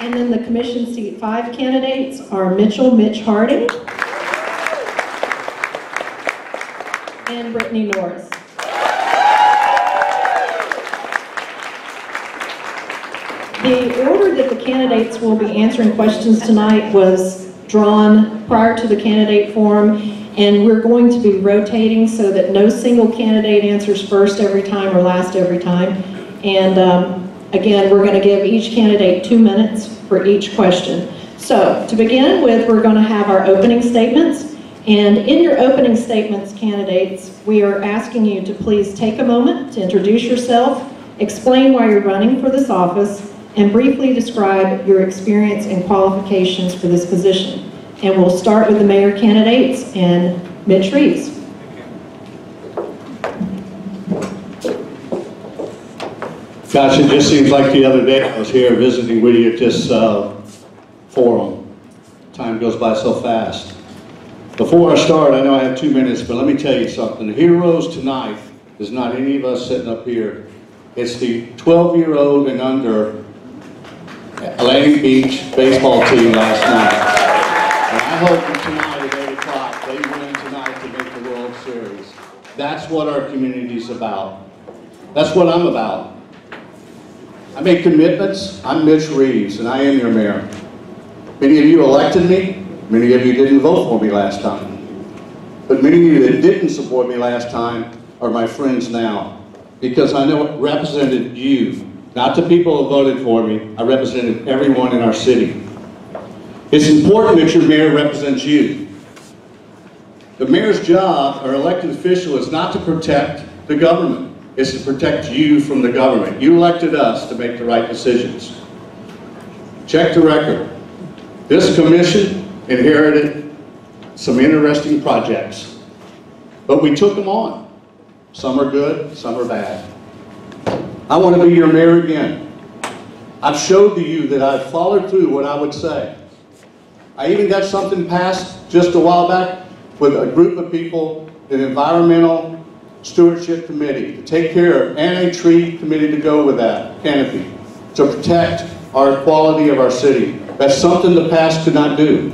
And then the Commission Seat 5 candidates are Mitch Harding and Brittany Norris. The order that the candidates will be answering questions tonight was drawn prior to the candidate forum, and we're going to be rotating so that no single candidate answers first every time or last every time. And again, we're going to give each candidate 2 minutes for each question. So to begin with, we're going to have our opening statements. And in your opening statements, candidates, we are asking you to please take a moment to introduce yourself, explain why you're running for this office, and briefly describe your experience and qualifications for this position. And we'll start with the mayor candidates and Mitch Reeves. Gosh, it just seems like the other day I was here visiting with you at this forum. Time goes by so fast. Before I start, I know I have 2 minutes, but let me tell you something. The heroes tonight is not any of us sitting up here. It's the 12-year-old and under Atlantic Beach baseball team last night. And I hope that tonight at 8 o'clock they win tonight to make the World Series. That's what our community's about. That's what I'm about. I make commitments. I'm Mitch Reeves, and I am your mayor. Many of you elected me. Many of you didn't vote for me last time. But many of you that didn't support me last time are my friends now, because I know it represented you. Not the people who voted for me, I represented everyone in our city. It's important that your mayor represents you. The mayor's job, or elected official, is not to protect the government. It's to protect you from the government. You elected us to make the right decisions. Check the record. This commission inherited some interesting projects, but we took them on. Some are good, some are bad. I want to be your mayor again. I've showed to you that I've followed through what I would say. I even got something passed just a while back with a group of people, an environmental stewardship committee to take care of, and a tree committee to go with that canopy to protect our quality of our city. That's something the past could not do.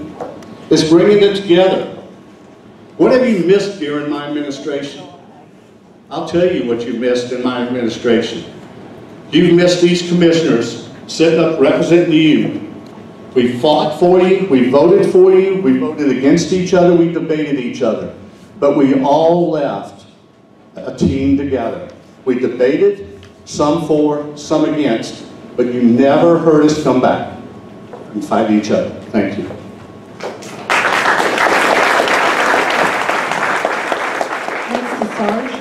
It's bringing it together. What have you missed during my administration? I'll tell you what you missed in my administration. You've missed these commissioners sitting up representing you. We fought for you, we voted for you, we voted against each other, we debated each other. But we all left a team together. We debated, some for, some against, but you never heard us come back and fight each other. Thank you. Next to Sarge.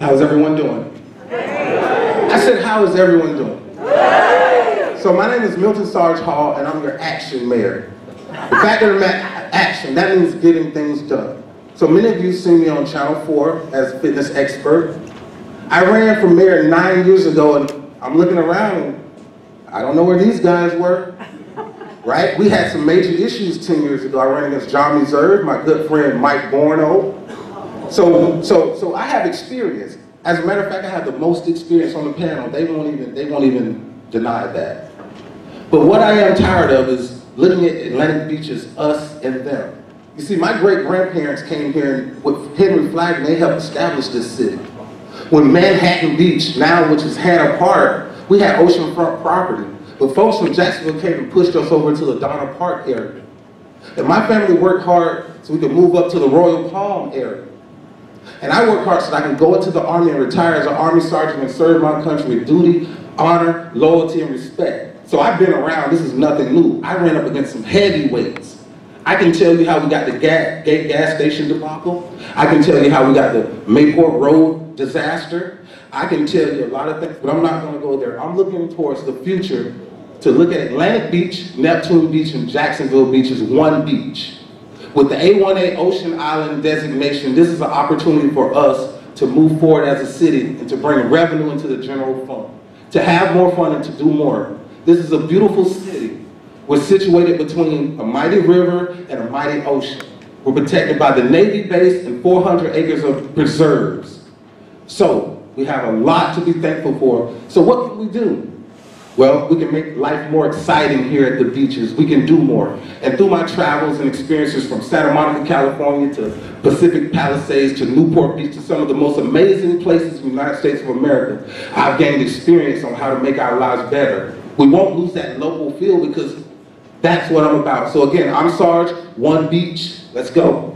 How's everyone doing? I said, how is everyone doing? So my name is Milton Sarge Hall, and I'm your action mayor. The fact that I'm at action, that means getting things done. So many of you see me on Channel 4 as a fitness expert. I ran for mayor 9 years ago, and I'm looking around, and I don't know where these guys were, right? We had some major issues 10 years ago. I ran against John Reserve, my good friend Mike Borno. So I have experience. As a matter of fact, I have the most experience on the panel. They won't even deny that. But what I am tired of is looking at Atlantic Beach as us and them. You see, my great-grandparents came here with Henry Flagg, and they helped establish this city. When Manhattan Beach, now which is Hannah Park, we had oceanfront property. But folks from Jacksonville came and pushed us over to the Donna Park area. And my family worked hard so we could move up to the Royal Palm area. And I worked hard so that I can go into the Army and retire as an Army Sergeant and serve my country with duty, honor, loyalty, and respect. So I've been around. This is nothing new. I ran up against some heavyweights. I can tell you how we got the gas station debacle. I can tell you how we got the Mayport Road disaster. I can tell you a lot of things, but I'm not going to go there. I'm looking towards the future to look at Atlantic Beach, Neptune Beach, and Jacksonville Beach as one beach. With the A1A Ocean Island designation, this is an opportunity for us to move forward as a city and to bring revenue into the general fund, to have more fun and to do more. This is a beautiful city. We're situated between a mighty river and a mighty ocean. We're protected by the Navy base and 400 acres of preserves. So we have a lot to be thankful for. So what can we do? Well, we can make life more exciting here at the beaches. We can do more. And through my travels and experiences from Santa Monica, California to Pacific Palisades to Newport Beach to some of the most amazing places in the United States of America, I've gained experience on how to make our lives better. We won't lose that local feel because that's what I'm about. So again, I'm Sarge, One Beach. Let's go.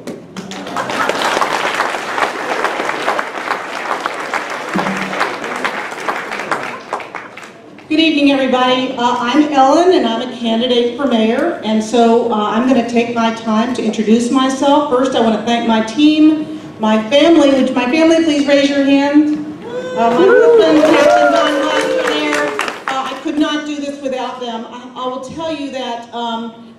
Good evening, everybody. I'm Ellen, and I'm a candidate for mayor, and so I'm going to take my time to introduce myself. First, I want to thank my team, my family. Would my family please raise your hand? My husband, Captain Don Glaser there. I could not do this without them. I will tell you that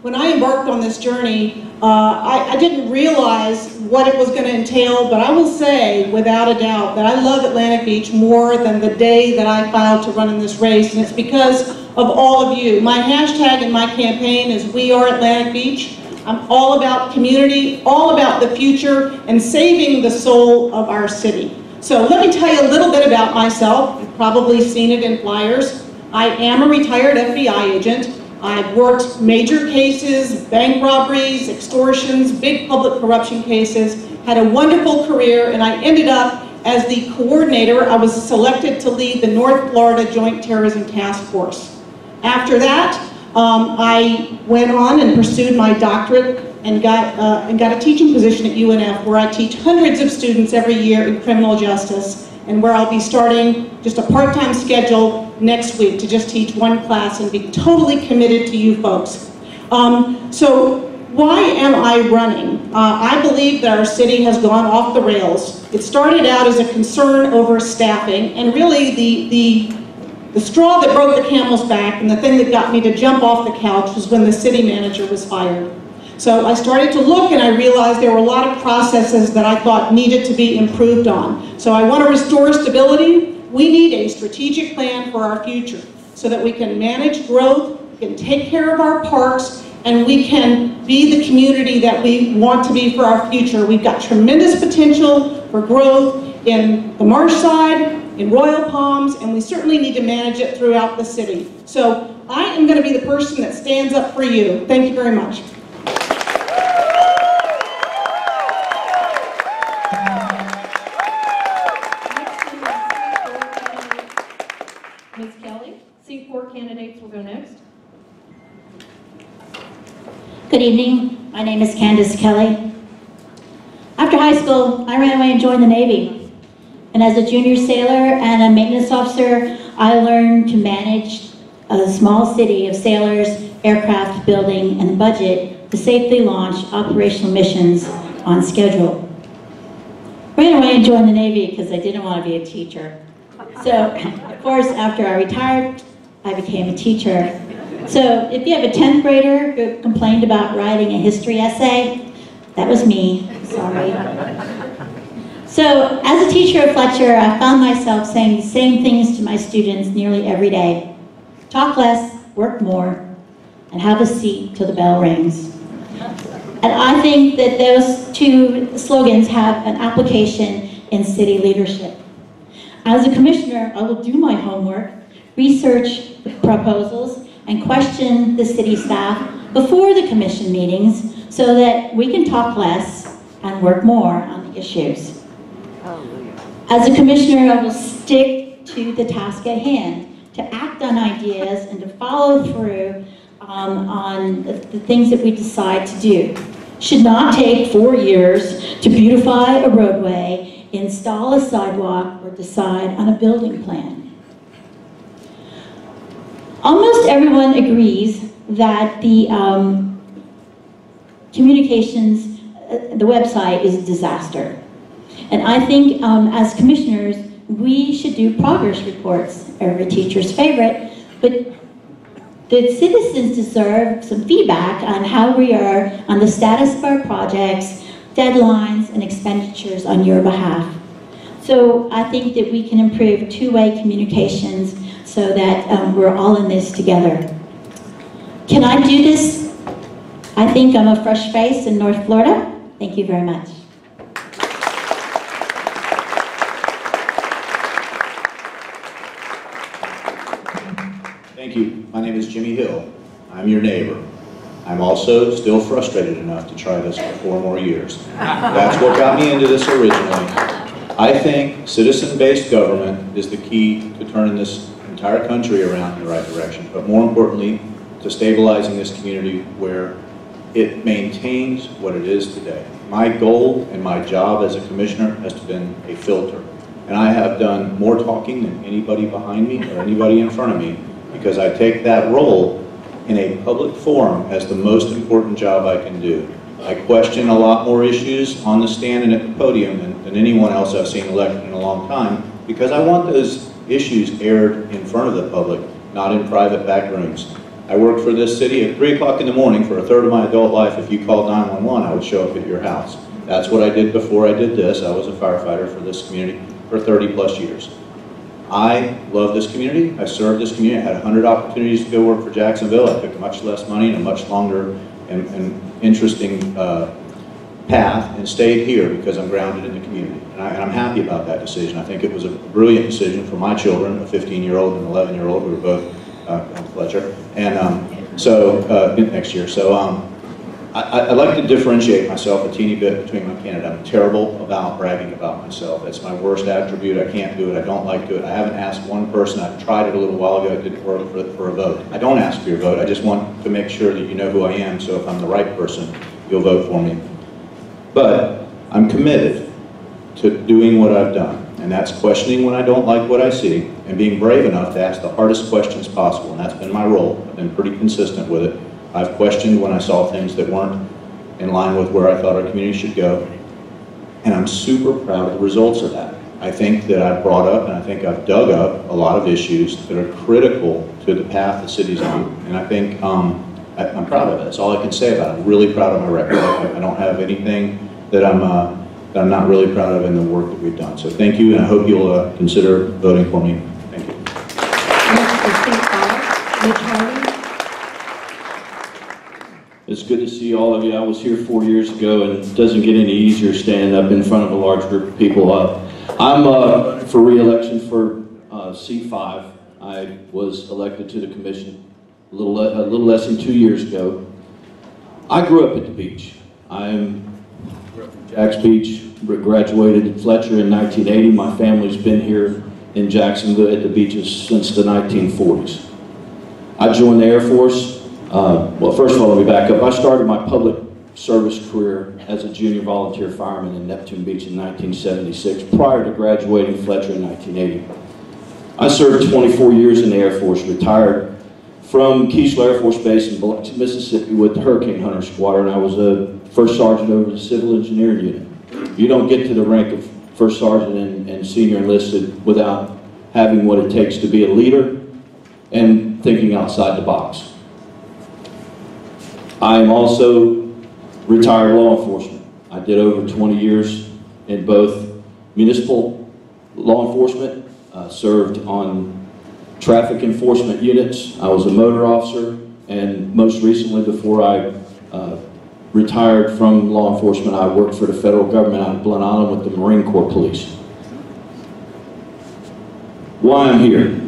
when I embarked on this journey, I didn't realize what it was going to entail, but I will say, without a doubt, that I love Atlantic Beach more than the day that I filed to run in this race, and it's because of all of you. My hashtag in my campaign is We Are Atlantic Beach. I'm all about community, all about the future, and saving the soul of our city. So let me tell you a little bit about myself. You've probably seen it in flyers. I am a retired FBI agent. I've worked major cases, bank robberies, extortions, big public corruption cases, had a wonderful career, and I ended up as the coordinator. I was selected to lead the North Florida Joint Terrorism Task Force. After that, I went on and pursued my doctorate and got a teaching position at UNF, where I teach hundreds of students every year in criminal justice, and where I'll be starting just a part-time schedule next week to just teach one class and be totally committed to you folks. So why am I running? I believe that our city has gone off the rails. It started out as a concern over staffing, and really the straw that broke the camel's back and the thing that got me to jump off the couch was when the city manager was fired. So I started to look, and I realized there were a lot of processes that I thought needed to be improved on. So I want to restore stability. We need a strategic plan for our future so that we can manage growth, we can take care of our parks, and we can be the community that we want to be for our future. We've got tremendous potential for growth in the Marsh side, in Royal Palms, and we certainly need to manage it throughout the city. So I am going to be the person that stands up for you. Thank you very much. Ms. Kelly, C4 candidates will go next. Good evening. My name is Candace Kelly. After high school, I ran away and joined the Navy. And as a junior sailor and a maintenance officer, I learned to manage a small city of sailors, aircraft building, and budget to safely launch operational missions on schedule. Ran away and joined the Navy because I didn't want to be a teacher. So, of course, after I retired, I became a teacher. So, if you have a 10th grader who complained about writing a history essay, that was me. Sorry. So, as a teacher at Fletcher, I found myself saying the same things to my students nearly every day. Talk less, work more, and have a seat till the bell rings. And I think that those two slogans have an application in city leadership. As a commissioner, I will do my homework, research the proposals, and question the city staff before the commission meetings so that we can talk less and work more on the issues. As a commissioner, I will stick to the task at hand, to act on ideas and to follow through on the things that we decide to do. Should not take 4 years to beautify a roadway, install a sidewalk, or decide on a building plan. Almost everyone agrees that the communications, the website is a disaster. And I think as commissioners, we should do progress reports, every teacher's favorite, but the citizens deserve some feedback on how we are on the status of our projects, deadlines, and expenditures on your behalf. So I think that we can improve two-way communications so that we're all in this together. Can I do this? I think I'm a fresh face in North Florida. Thank you very much. Thank Thank you. My name is Jimmy Hill. I'm your neighbor. I'm also still frustrated enough to try this for 4 more years. That's what got me into this originally. I think citizen-based government is the key to turning this entire country around in the right direction, but more importantly, to stabilizing this community where it maintains what it is today. My goal and my job as a commissioner has been a filter. And I have done more talking than anybody behind me or anybody in front of me, because I take that role in a public forum as the most important job I can do. I question a lot more issues on the stand and at the podium than anyone else I've seen elected in a long time, because I want those issues aired in front of the public, not in private back rooms. I worked for this city at 3 o'clock in the morning for a third of my adult life. If you called 911, I would show up at your house. That's what I did before I did this. I was a firefighter for this community for 30 plus years. I love this community. I served this community. I had 100 opportunities to go work for Jacksonville. I took much less money and a much longer and interesting path and stayed here because I'm grounded in the community. And I'm happy about that decision. I think it was a brilliant decision for my children, a 15-year-old and an 11-year-old who were both Fletcher, and next year. So I'd like to differentiate myself a teeny bit between my candidate. I'm terrible about bragging about myself. It's my worst attribute. I can't do it. I don't like to do it. I haven't asked one person. I tried it a little while ago. It didn't work for a vote. I don't ask for your vote. I just want to make sure that you know who I am, so if I'm the right person, you'll vote for me. But I'm committed to doing what I've done, and that's questioning when I don't like what I see and being brave enough to ask the hardest questions possible, and that's been my role. I've been pretty consistent with it. I've questioned when I saw things that weren't in line with where I thought our community should go, and I'm super proud of the results of that. I think that I've brought up and I think I've dug up a lot of issues that are critical to the path the city's on, and I think I'm proud of it. That's all I can say about it. I'm really proud of my record. I don't have anything that I'm not really proud of in the work that we've done. So thank you, and I hope you'll consider voting for me. Thank you. It's good to see all of you. I was here 4 years ago, and it doesn't get any easier standing up in front of a large group of people. I'm for re-election for C5. I was elected to the commission a little less than 2 years ago. I grew up at the beach. I'm from Jacks Beach, graduated at Fletcher in 1980. My family's been here in Jacksonville at the beaches since the 1940s. I joined the Air Force. Well, first of all, let me back up. I started my public service career as a junior volunteer fireman in Neptune Beach in 1976, prior to graduating Fletcher in 1980. I served 24 years in the Air Force, retired from Keesler Air Force Base in Biloxi, Mississippi with the Hurricane Hunter Squadron. I was a first sergeant over the Civil Engineering Unit. You don't get to the rank of first sergeant and senior enlisted without having what it takes to be a leader and thinking outside the box. I am also retired law enforcement. I did over 20 years in both municipal law enforcement, served on traffic enforcement units. I was a motor officer, and most recently, before I retired from law enforcement, I worked for the federal government out of Blunt Island with the Marine Corps Police. Why I'm here?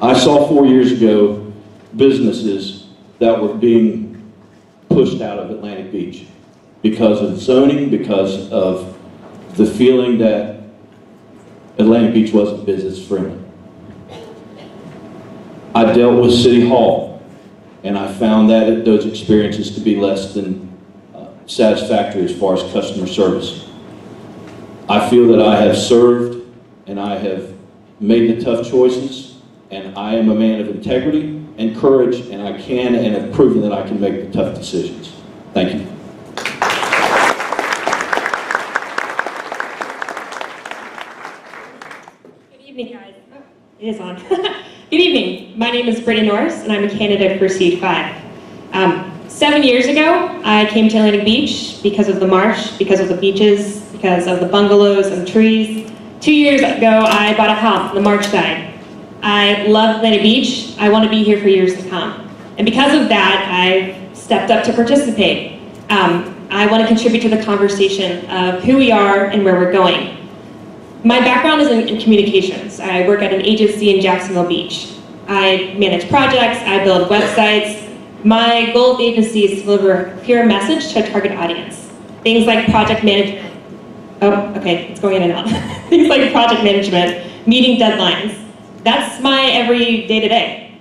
I saw 4 years ago businesses that were being pushed out of Atlantic Beach because of zoning, because of the feeling that Atlantic Beach wasn't business friendly. I dealt with City Hall, and I found those experiences to be less than satisfactory as far as customer service. I feel that I have served and I have made the tough choices, and I am a man of integrity and courage, and I can and have proven that I can make the tough decisions. Thank you. Good evening, guys. Oh, it is on. Good evening. My name is Brittany Norris, and I'm a candidate for Seat 5. 7 years ago, I came to Atlantic Beach because of the marsh, because of the beaches, because of the bungalows and trees. 2 years ago, I bought a house on the marsh side. I love Atlantic Beach. I want to be here for years to come. And because of that, I've stepped up to participate. I want to contribute to the conversation of who we are and where we're going. My background is in communications. I work at an agency in Jacksonville Beach. I manage projects, I build websites. My goal at the agency is to deliver a clear message to a target audience. Things like project management. Oh, okay, it's going in and out. Things like project management, meeting deadlines. That's my every day-to-day.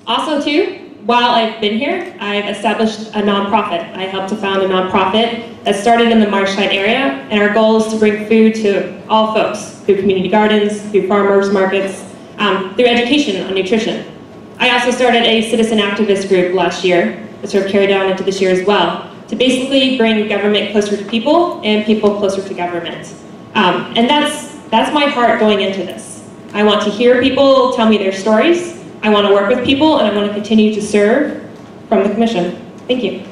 Also too, while I've been here, I've established a nonprofit. I helped to found a nonprofit that started in the Marshside area, and our goal is to bring food to all folks through community gardens, through farmers markets, through education on nutrition. I also started a citizen activist group last year that sort of carried on into this year as well, to basically bring government closer to people and people closer to government. And that's my heart going into this. I want to hear people tell me their stories. I want to work with people, and I want to continue to serve from the commission. Thank you.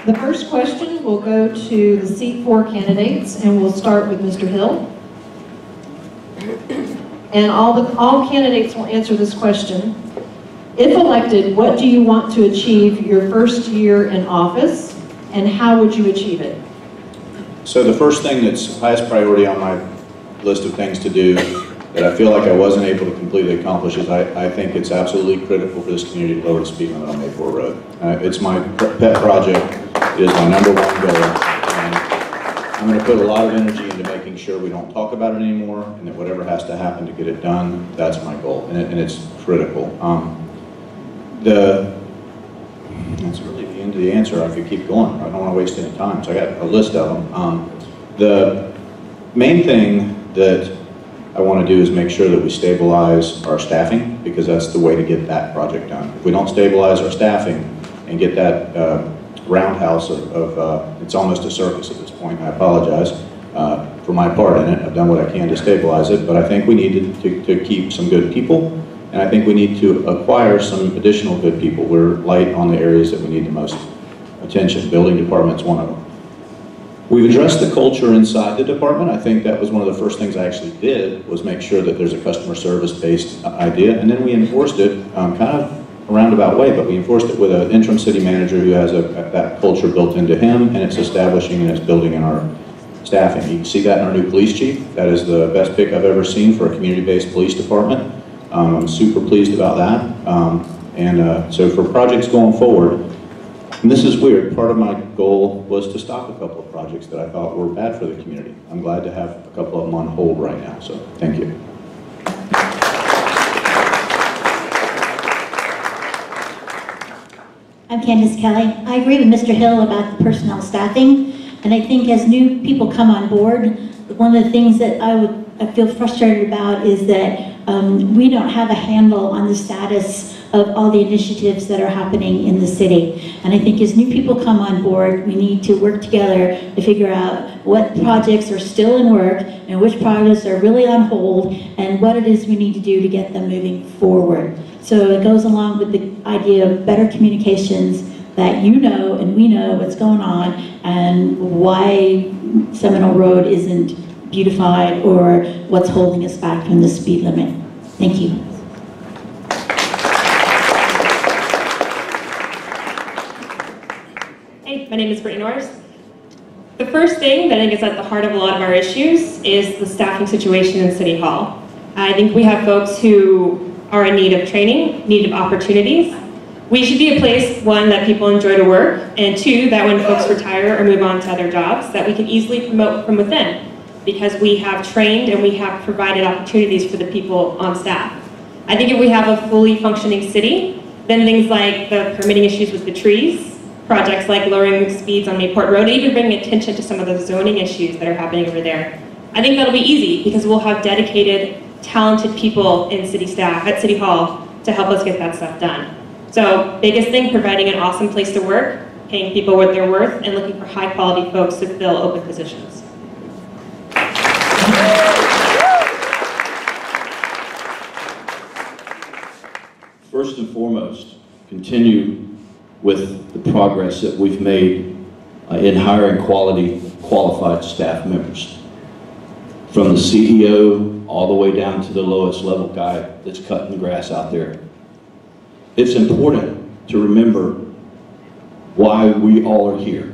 The first question will go to the seat 4 candidates, and we'll start with Mr. Hill. And all candidates will answer this question. If elected, what do you want to achieve your first year in office, and how would you achieve it? So the first thing that's highest priority on my list of things to do that I feel like I wasn't able to completely accomplish is I think it's absolutely critical for this community to lower the speed limit on Mayport Road. It's my pet project. It is my #1 goal. And I'm going to put a lot of energy into making sure we don't talk about it anymore, and that whatever has to happen to get it done, that's my goal, and it's critical. That's really the end of the answer. I could keep going. I don't want to waste any time, so I got a list of them. The main thing that I want to do is make sure that we stabilize our staffing, because that's the way to get that project done. If we don't stabilize our staffing and get that roundhouse it's almost a circus at this point, I apologize for my part in it. I've done what I can to stabilize it, but I think we need to keep some good people, and I think we need to acquire some additional good people. We're light on the areas that we need the most attention. Building department's one of them. We've addressed the culture inside the department. I think that was one of the first things I actually did, was make sure that there's a customer service-based idea, and then we enforced it kind of a roundabout way, but we enforced it with an interim city manager who has that culture built into him, and it's establishing and it's building in our staffing. You can see that in our new police chief. That is the best pick I've ever seen for a community-based police department. I'm super pleased about that. So for projects going forward, and this is weird, part of my goal was to stop a couple of projects that I thought were bad for the community. I'm glad to have a couple of them on hold right now, so thank you. I'm Candace Kelly. I agree with Mr. Hill about the personnel staffing, and I think as new people come on board, one of the things that I feel frustrated about is that we don't have a handle on the status of all the initiatives that are happening in the city. And I think as new people come on board, we need to work together to figure out what projects are still in work and which projects are really on hold, and what it is we need to do to get them moving forward. So it goes along with the idea of better communications, that you know and we know what's going on and why Seminole Road isn't beautified or what's holding us back from the speed limit. Thank you. Hey, my name is Brittany Norris. The first thing that I think is at the heart of a lot of our issues is the staffing situation in City Hall. I think we have folks who are in need of training, need of opportunities. We should be a place, one, that people enjoy to work, and two, that when folks retire or move on to other jobs, that we can easily promote from within, because we have trained and we have provided opportunities for the people on staff. I think if we have a fully functioning city, then things like the permitting issues with the trees, projects like lowering speeds on Mayport Road, and even bringing attention to some of the zoning issues that are happening over there, I think that'll be easy, because we'll have dedicated, talented people in city staff at City Hall to help us get that stuff done. So, biggest thing, providing an awesome place to work, paying people what they're worth, and looking for high quality folks to fill open positions. First and foremost, continue with the progress that we've made in hiring qualified staff members. From the CEO all the way down to the lowest level guy that's cutting the grass out there. It's important to remember why we all are here.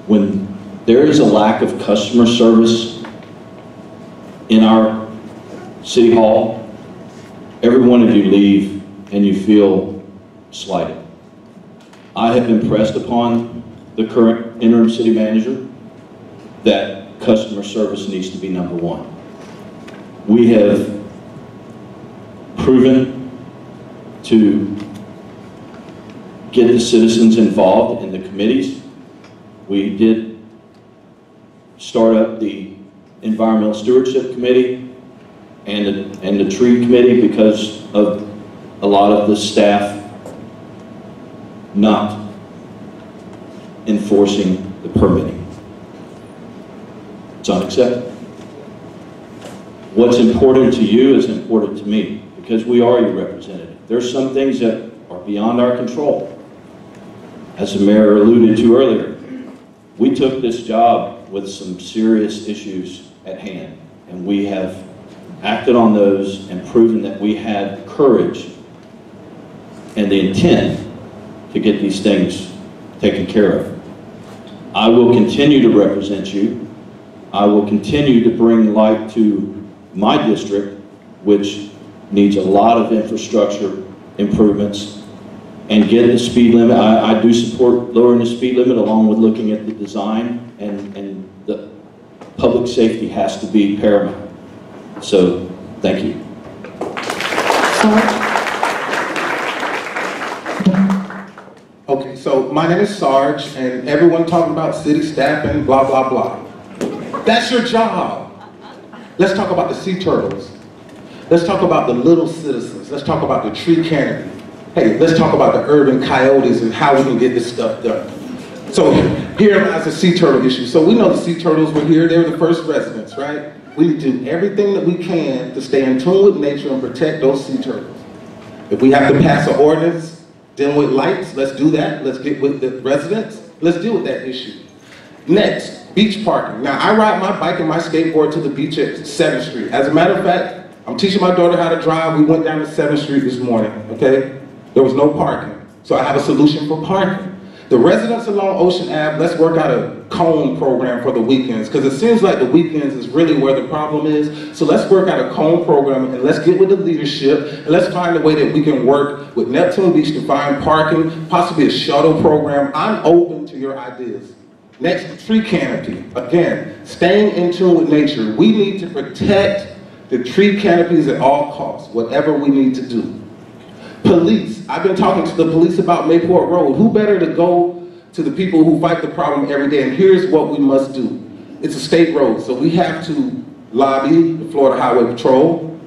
when there is a lack of customer service in our city hall, every one of you leave and you feel slighted. I have impressed upon the current interim city manager that customer service needs to be number one. We have proven to get the citizens involved in the committees. We did start up the Environmental Stewardship Committee and the Tree Committee because of a lot of the staff not enforcing the permitting. It's unacceptable. What's important to you is important to me because we are your representative. There's some things that are beyond our control. As the mayor alluded to earlier, we took this job with some serious issues at hand, and we have acted on those and proven that we had courage and the intent to get these things taken care of. I will continue to represent you. I will continue to bring light to my district, which needs a lot of infrastructure improvements, and get the speed limit. I do support lowering the speed limit along with looking at the design, and the public safety has to be paramount. So, thank you. Okay, so my name is Sarge, and everyone talking about city staff and blah, blah, blah. That's your job. Let's talk about the sea turtles. Let's talk about the little citizens. Let's talk about the tree canopy. Hey, let's talk about the urban coyotes and how we can get this stuff done. So here lies the sea turtle issue. So we know the sea turtles were here. They were the first residents, right? We need to do everything that we can to stay in tune with nature and protect those sea turtles. If we have to pass an ordinance, dealing with lights, let's do that. Let's get with the residents. Let's deal with that issue. Next, beach parking. Now, I ride my bike and my skateboard to the beach at 7th Street. As a matter of fact, I'm teaching my daughter how to drive. We went down to 7th Street this morning, okay? There was no parking. So I have a solution for parking. The residents along Ocean Ave, let's work out a cone program for the weekends, because it seems like the weekends is really where the problem is. So let's work out a cone program, and let's get with the leadership, and let's find a way that we can work with Neptune Beach to find parking, possibly a shuttle program. I'm open to your ideas. Next, tree canopy. Again, staying in tune with nature. We need to protect the tree canopies at all costs, whatever we need to do. Police. I've been talking to the police about Mayport Road. Who better to go to the people who fight the problem every day? And here's what we must do. It's a state road, so we have to lobby the Florida Highway Patrol.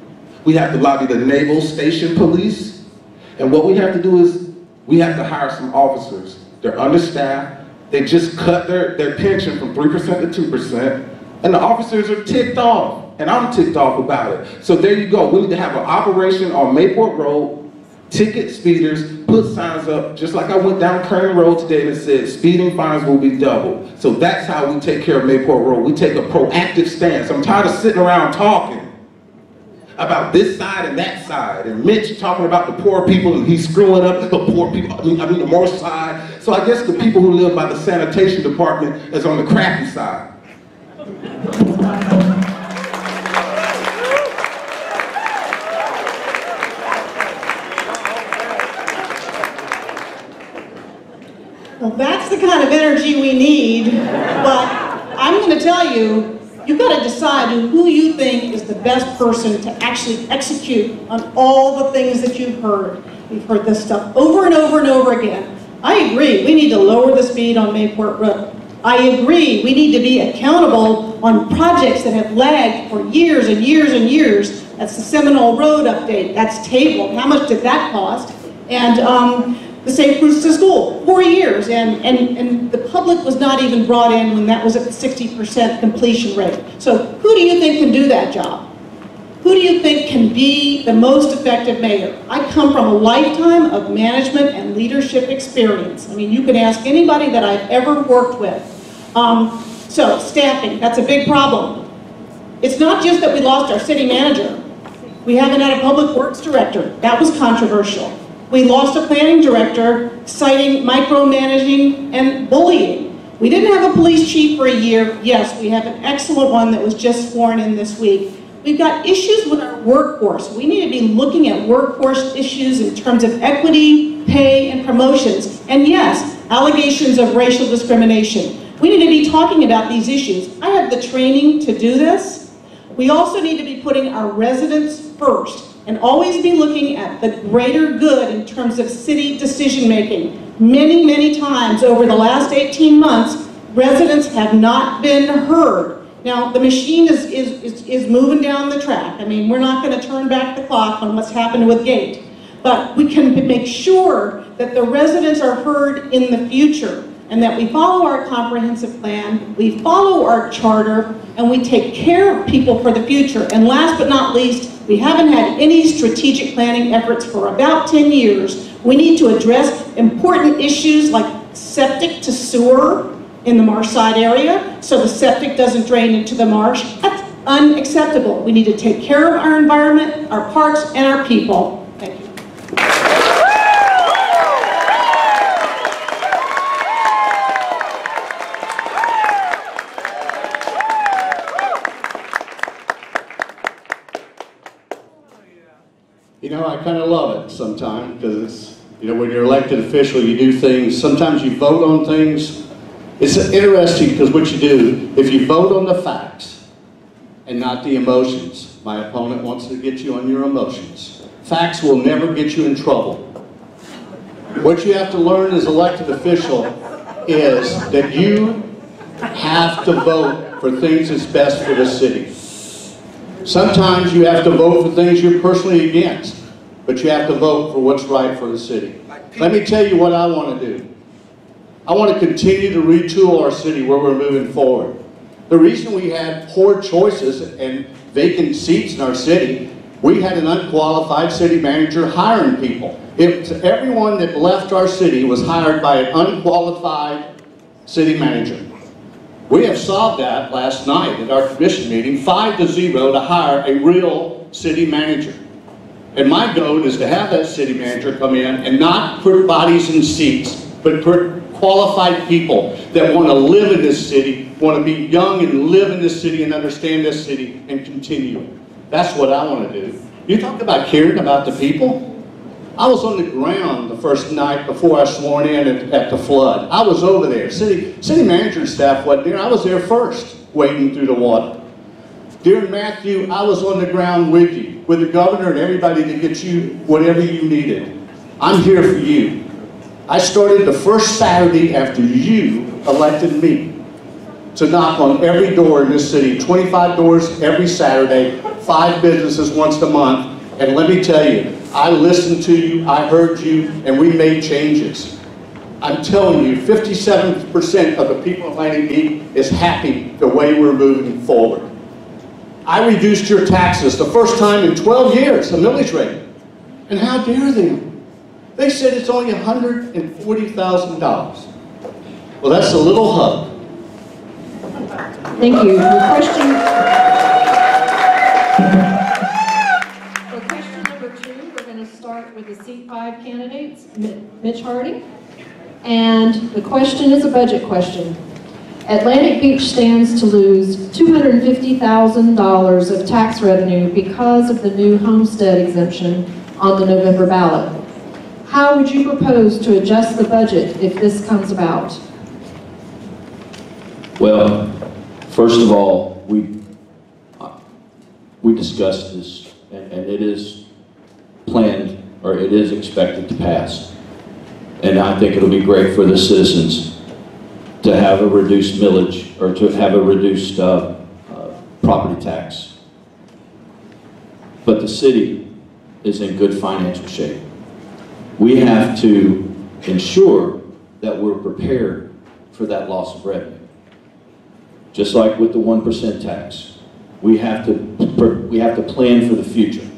We have to lobby the Naval Station Police. And what we have to do is we have to hire some officers. They're understaffed. They just cut their pension from 3% to 2%. And the officers are ticked off. And I'm ticked off about it. So there you go. We need to have an operation on Mayport Road, ticket speeders, put signs up, just like I went down Kearney Road today and it said speeding fines will be doubled. So that's how we take care of Mayport Road. We take a proactive stance. I'm tired of sitting around talking about this side and that side, and Mitch talking about the poor people and he's screwing up the poor people, I mean the more side. So I guess the people who live by the sanitation department is on the crappy side. Well, that's the kind of energy we need, but I'm going to tell you, you've got to decide who you think is the best person to actually execute on all the things that you've heard. We've heard this stuff over and over and over again. I agree, we need to lower the speed on Mayport Road. I agree, we need to be accountable on projects that have lagged for years and years and years. That's the Seminole Road update, that's tabled. How much did that cost? And the Safe Routes to School, 4 years, and the public was not even brought in when that was at the 60% completion rate. So who do you think can do that job? Who do you think can be the most effective mayor? I come from a lifetime of management and leadership experience. I mean, you can ask anybody that I've ever worked with. So staffing, that's a big problem. It's not just that we lost our city manager. We haven't had a public works director. That was controversial. We lost a planning director citing micromanaging and bullying. We didn't have a police chief for a year. Yes, we have an excellent one that was just sworn in this week. We've got issues with our workforce. We need to be looking at workforce issues in terms of equity, pay, and promotions. And yes, allegations of racial discrimination. We need to be talking about these issues. I have the training to do this. We also need to be putting our residents first and always be looking at the greater good in terms of city decision-making. Many, many times over the last 18 months, residents have not been heard. Now, the machine is moving down the track. I mean, we're not going to turn back the clock on what's happened with Gate. But we can make sure that the residents are heard in the future and that we follow our comprehensive plan, we follow our charter, and we take care of people for the future. And last but not least, we haven't had any strategic planning efforts for about 10 years. We need to address important issues like septic to sewer in the Marshside area, so the septic doesn't drain into the marsh. That's unacceptable. We need to take care of our environment, our parks, and our people. Thank you. You know, I kind of love it sometimes because it's, you know, when you're elected official, you do things. Sometimes you vote on things. It's interesting because what you do, if you vote on the facts and not the emotions, my opponent wants to get you on your emotions. Facts will never get you in trouble. What you have to learn as elected official is that you have to vote for things that's best for the city. Sometimes you have to vote for things you're personally against, but you have to vote for what's right for the city. Let me tell you what I want to do. I want to continue to retool our city where we're moving forward. The reason we had poor choices and vacant seats in our city, we had an unqualified city manager hiring people. Everyone that left our city was hired by an unqualified city manager. We have solved that last night at our commission meeting, 5-0 to hire a real city manager. And my goal is to have that city manager come in and not put bodies in seats, but put qualified people that want to live in this city, want to be young and live in this city and understand this city and continue it. That's what I want to do. You talk about caring about the people. I was on the ground the first night before I sworn in at the flood. I was over there. City manager and staff wasn't there. I was there first, wading through the water. During Matthew, I was on the ground with you, with the governor and everybody to get you whatever you needed. I'm here for you. I started the first Saturday after you elected me to knock on every door in this city, 25 doors every Saturday, 5 businesses once a month. And let me tell you, I listened to you, I heard you, and we made changes. I'm telling you, 57% of the people in Atlantic Beach is happy the way we're moving forward. I reduced your taxes the first time in 12 years, a millage rate. And how dare they? They said it's only $140,000. Well, that's a little hug. Thank you. For question number 2, we're going to start with the seat 5 candidates, Mitch Harding. And the question is a budget question. Atlantic Beach stands to lose $250,000 of tax revenue because of the new Homestead Exemption on the November ballot. How would you propose to adjust the budget if this comes about? Well, first of all, we discussed this, and it is planned, or it is expected to pass. And I think it'll be great for the citizens to have a reduced millage, or to have a reduced property tax. But the city is in good financial shape. We have to ensure that we're prepared for that loss of revenue. Just like with the 1% tax, we have to plan for the future.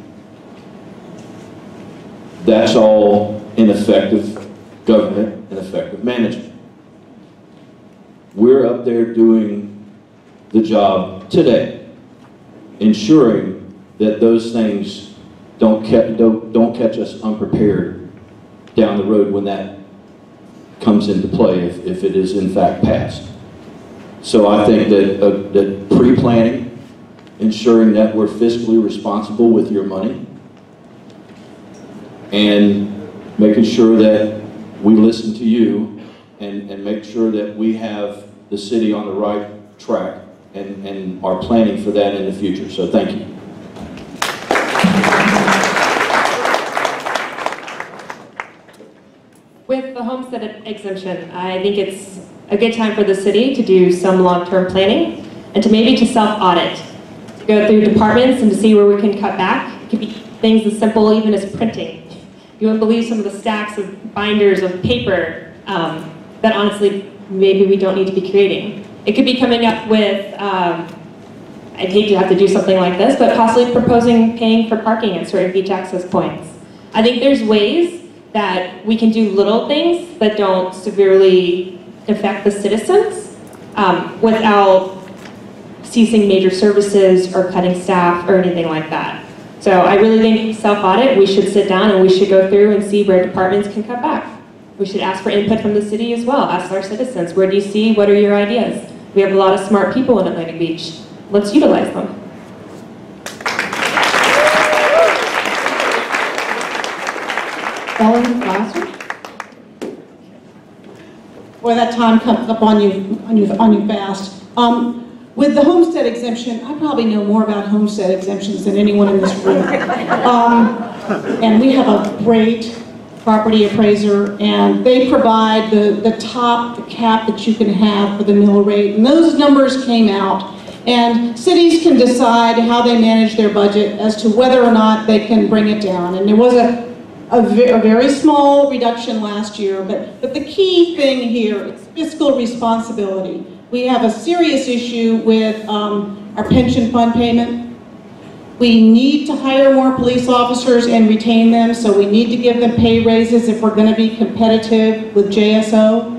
That's all in effective government and effective management. We're up there doing the job today, ensuring that those things don't catch us unprepared down the road when that comes into play if it is in fact passed. So I think that pre-planning, ensuring that we're fiscally responsible with your money, and making sure that we listen to you and make sure that we have the city on the right track and are planning for that in the future. So thank you. With the Homestead Exemption, I think it's a good time for the city to do some long-term planning and to maybe to self-audit, to go through departments and to see where we can cut back. It could be things as simple even as printing. You wouldn't believe some of the stacks of binders of paper that honestly maybe we don't need to be creating. It could be coming up with, I'd hate to have to do something like this, but possibly proposing paying for parking at certain beach access points. I think there's ways that we can do little things that don't severely affect the citizens without ceasing major services or cutting staff or anything like that. So I really think self-audit, we should sit down and we should go through and see where departments can cut back. We should ask for input from the city as well. Ask our citizens, where do you see, what are your ideas? We have a lot of smart people in Atlantic Beach. Let's utilize them. Ellen Glasser? Boy, that time comes up on you fast. With the homestead exemption, I probably know more about homestead exemptions than anyone in this room. And we have a great property appraiser, and they provide the cap that you can have for the mill rate. And those numbers came out. And cities can decide how they manage their budget as to whether or not they can bring it down. And there was a very small reduction last year, but the key thing here is fiscal responsibility. We have a serious issue with our pension fund payment. We need to hire more police officers and retain them, so we need to give them pay raises if we're going to be competitive with JSO.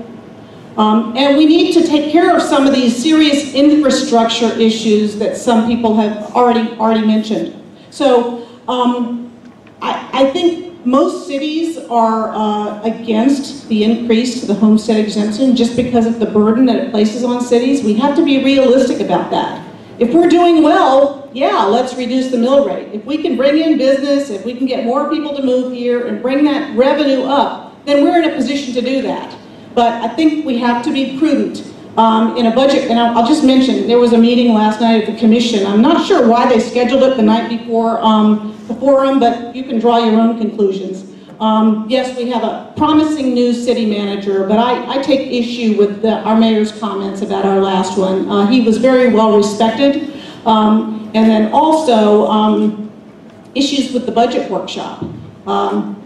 And we need to take care of some of these serious infrastructure issues that some people have already mentioned. So I think most cities are against the increase to the homestead exemption just because of the burden that it places on cities. We have to be realistic about that. If we're doing well, yeah, let's reduce the mill rate. If we can bring in business, if we can get more people to move here and bring that revenue up, then we're in a position to do that. But I think we have to be prudent in a budget. And I'll just mention, there was a meeting last night at the commission. I'm not sure why they scheduled it the night before the forum, but you can draw your own conclusions. Yes, we have a promising new city manager, but I take issue with our mayor's comments about our last one. He was very well respected. And then also issues with the budget workshop.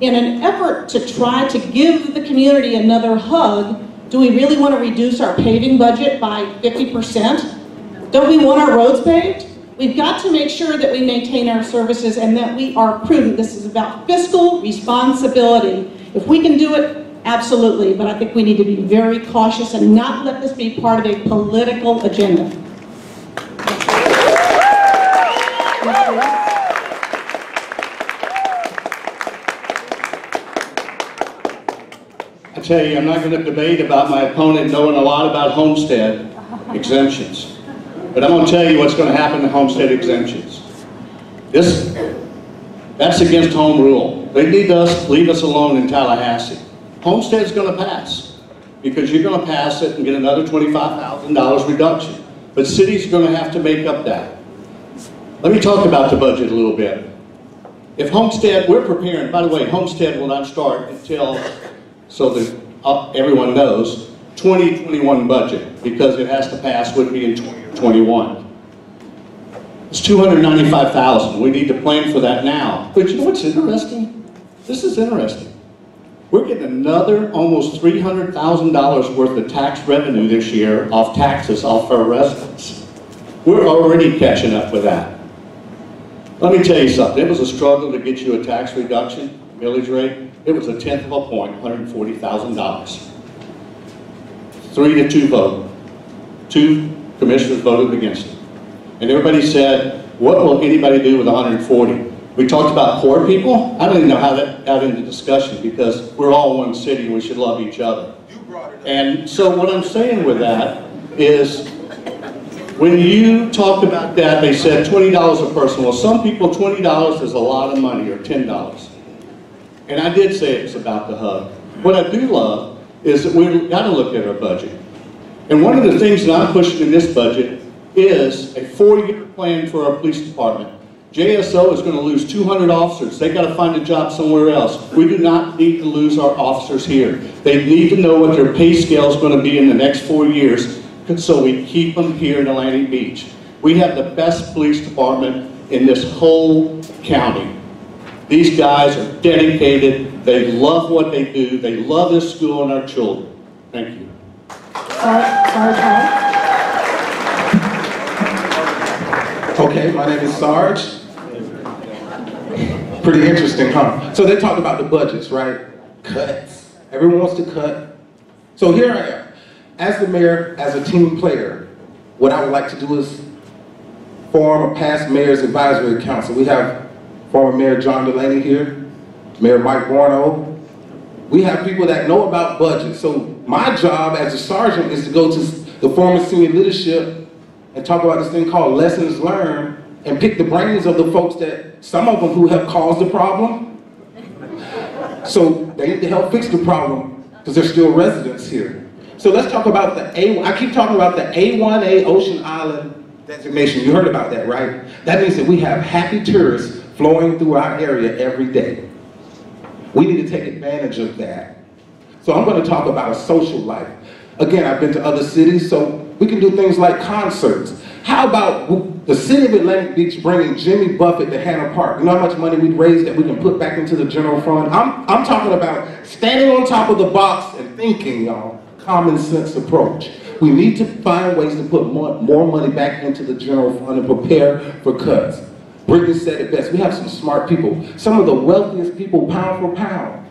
In an effort to try to give the community another hug, do we really want to reduce our paving budget by 50%? Don't we want our roads paved? We've got to make sure that we maintain our services and that we are prudent. This is about fiscal responsibility. If we can do it, absolutely, but I think we need to be very cautious and not let this be part of a political agenda. I tell you, I'm not going to debate about my opponent knowing a lot about homestead exemptions. But I'm going to tell you what's going to happen to homestead exemptions. That's against home rule. They need to leave us alone in Tallahassee. Homestead's going to pass because you're going to pass it and get another $25,000 reduction. But cities are going to have to make up that. Let me talk about the budget a little bit. If Homestead, we're preparing, by the way, Homestead will not start until, so that everyone knows, 2021 budget, because it has to pass, would be in 2021. It's $295,000. We need to plan for that now. But you know what's interesting? This is interesting. We're getting another almost $300,000 worth of tax revenue this year off taxes off our residents. We're already catching up with that. Let me tell you something. It was a struggle to get you a tax reduction, millage rate. It was 1/10 of a point, $140,000. 3-2 vote. 2 commissioners voted against it. And everybody said, what will anybody do with 140? We talked about poor people. I don't even know how that got into discussion because we're all one city and we should love each other. And so what I'm saying with that is, when you talked about that, they said $20 a person. Well, some people, $20 is a lot of money, or $10. And I did say it's about the hub. What I do love is that we've got to look at our budget. And one of the things that I'm pushing in this budget is a 4-year plan for our police department. JSO is going to lose 200 officers. They got to find a job somewhere else. We do not need to lose our officers here. They need to know what their pay scale is going to be in the next 4 years, so we keep them here in Atlantic Beach. We have the best police department in this whole county. These guys are dedicated. They love what they do. They love this school and our children. Thank you. Okay, my name is Sarge. Pretty interesting, huh? So they talked about the budgets, right? Cuts. Everyone wants to cut. So here I am. As the mayor, as a team player, what I would like to do is form a past mayor's advisory council. We have former Mayor John Delaney here, Mayor Mike Warno. We have people that know about budgets. So my job as a sergeant is to go to the former senior leadership and talk about this thing called lessons learned and pick the brains of the folks that, some of them who have caused the problem. So they need to help fix the problem because there's still residents here. So let's talk about I keep talking about the A1A Ocean Island designation. You heard about that, right? That means that we have happy tourists flowing through our area every day. We need to take advantage of that. So I'm going to talk about a social life. Again, I've been to other cities, so we can do things like concerts. How about the city of Atlantic Beach bringing Jimmy Buffett to Hanna Park? You know how much money we'd raise that we can put back into the general fund? I'm talking about standing on top of the box and thinking, y'all. Common sense approach. We need to find ways to put more money back into the general fund and prepare for cuts. Brittany said it best. We have some smart people. Some of the wealthiest people pound for pound.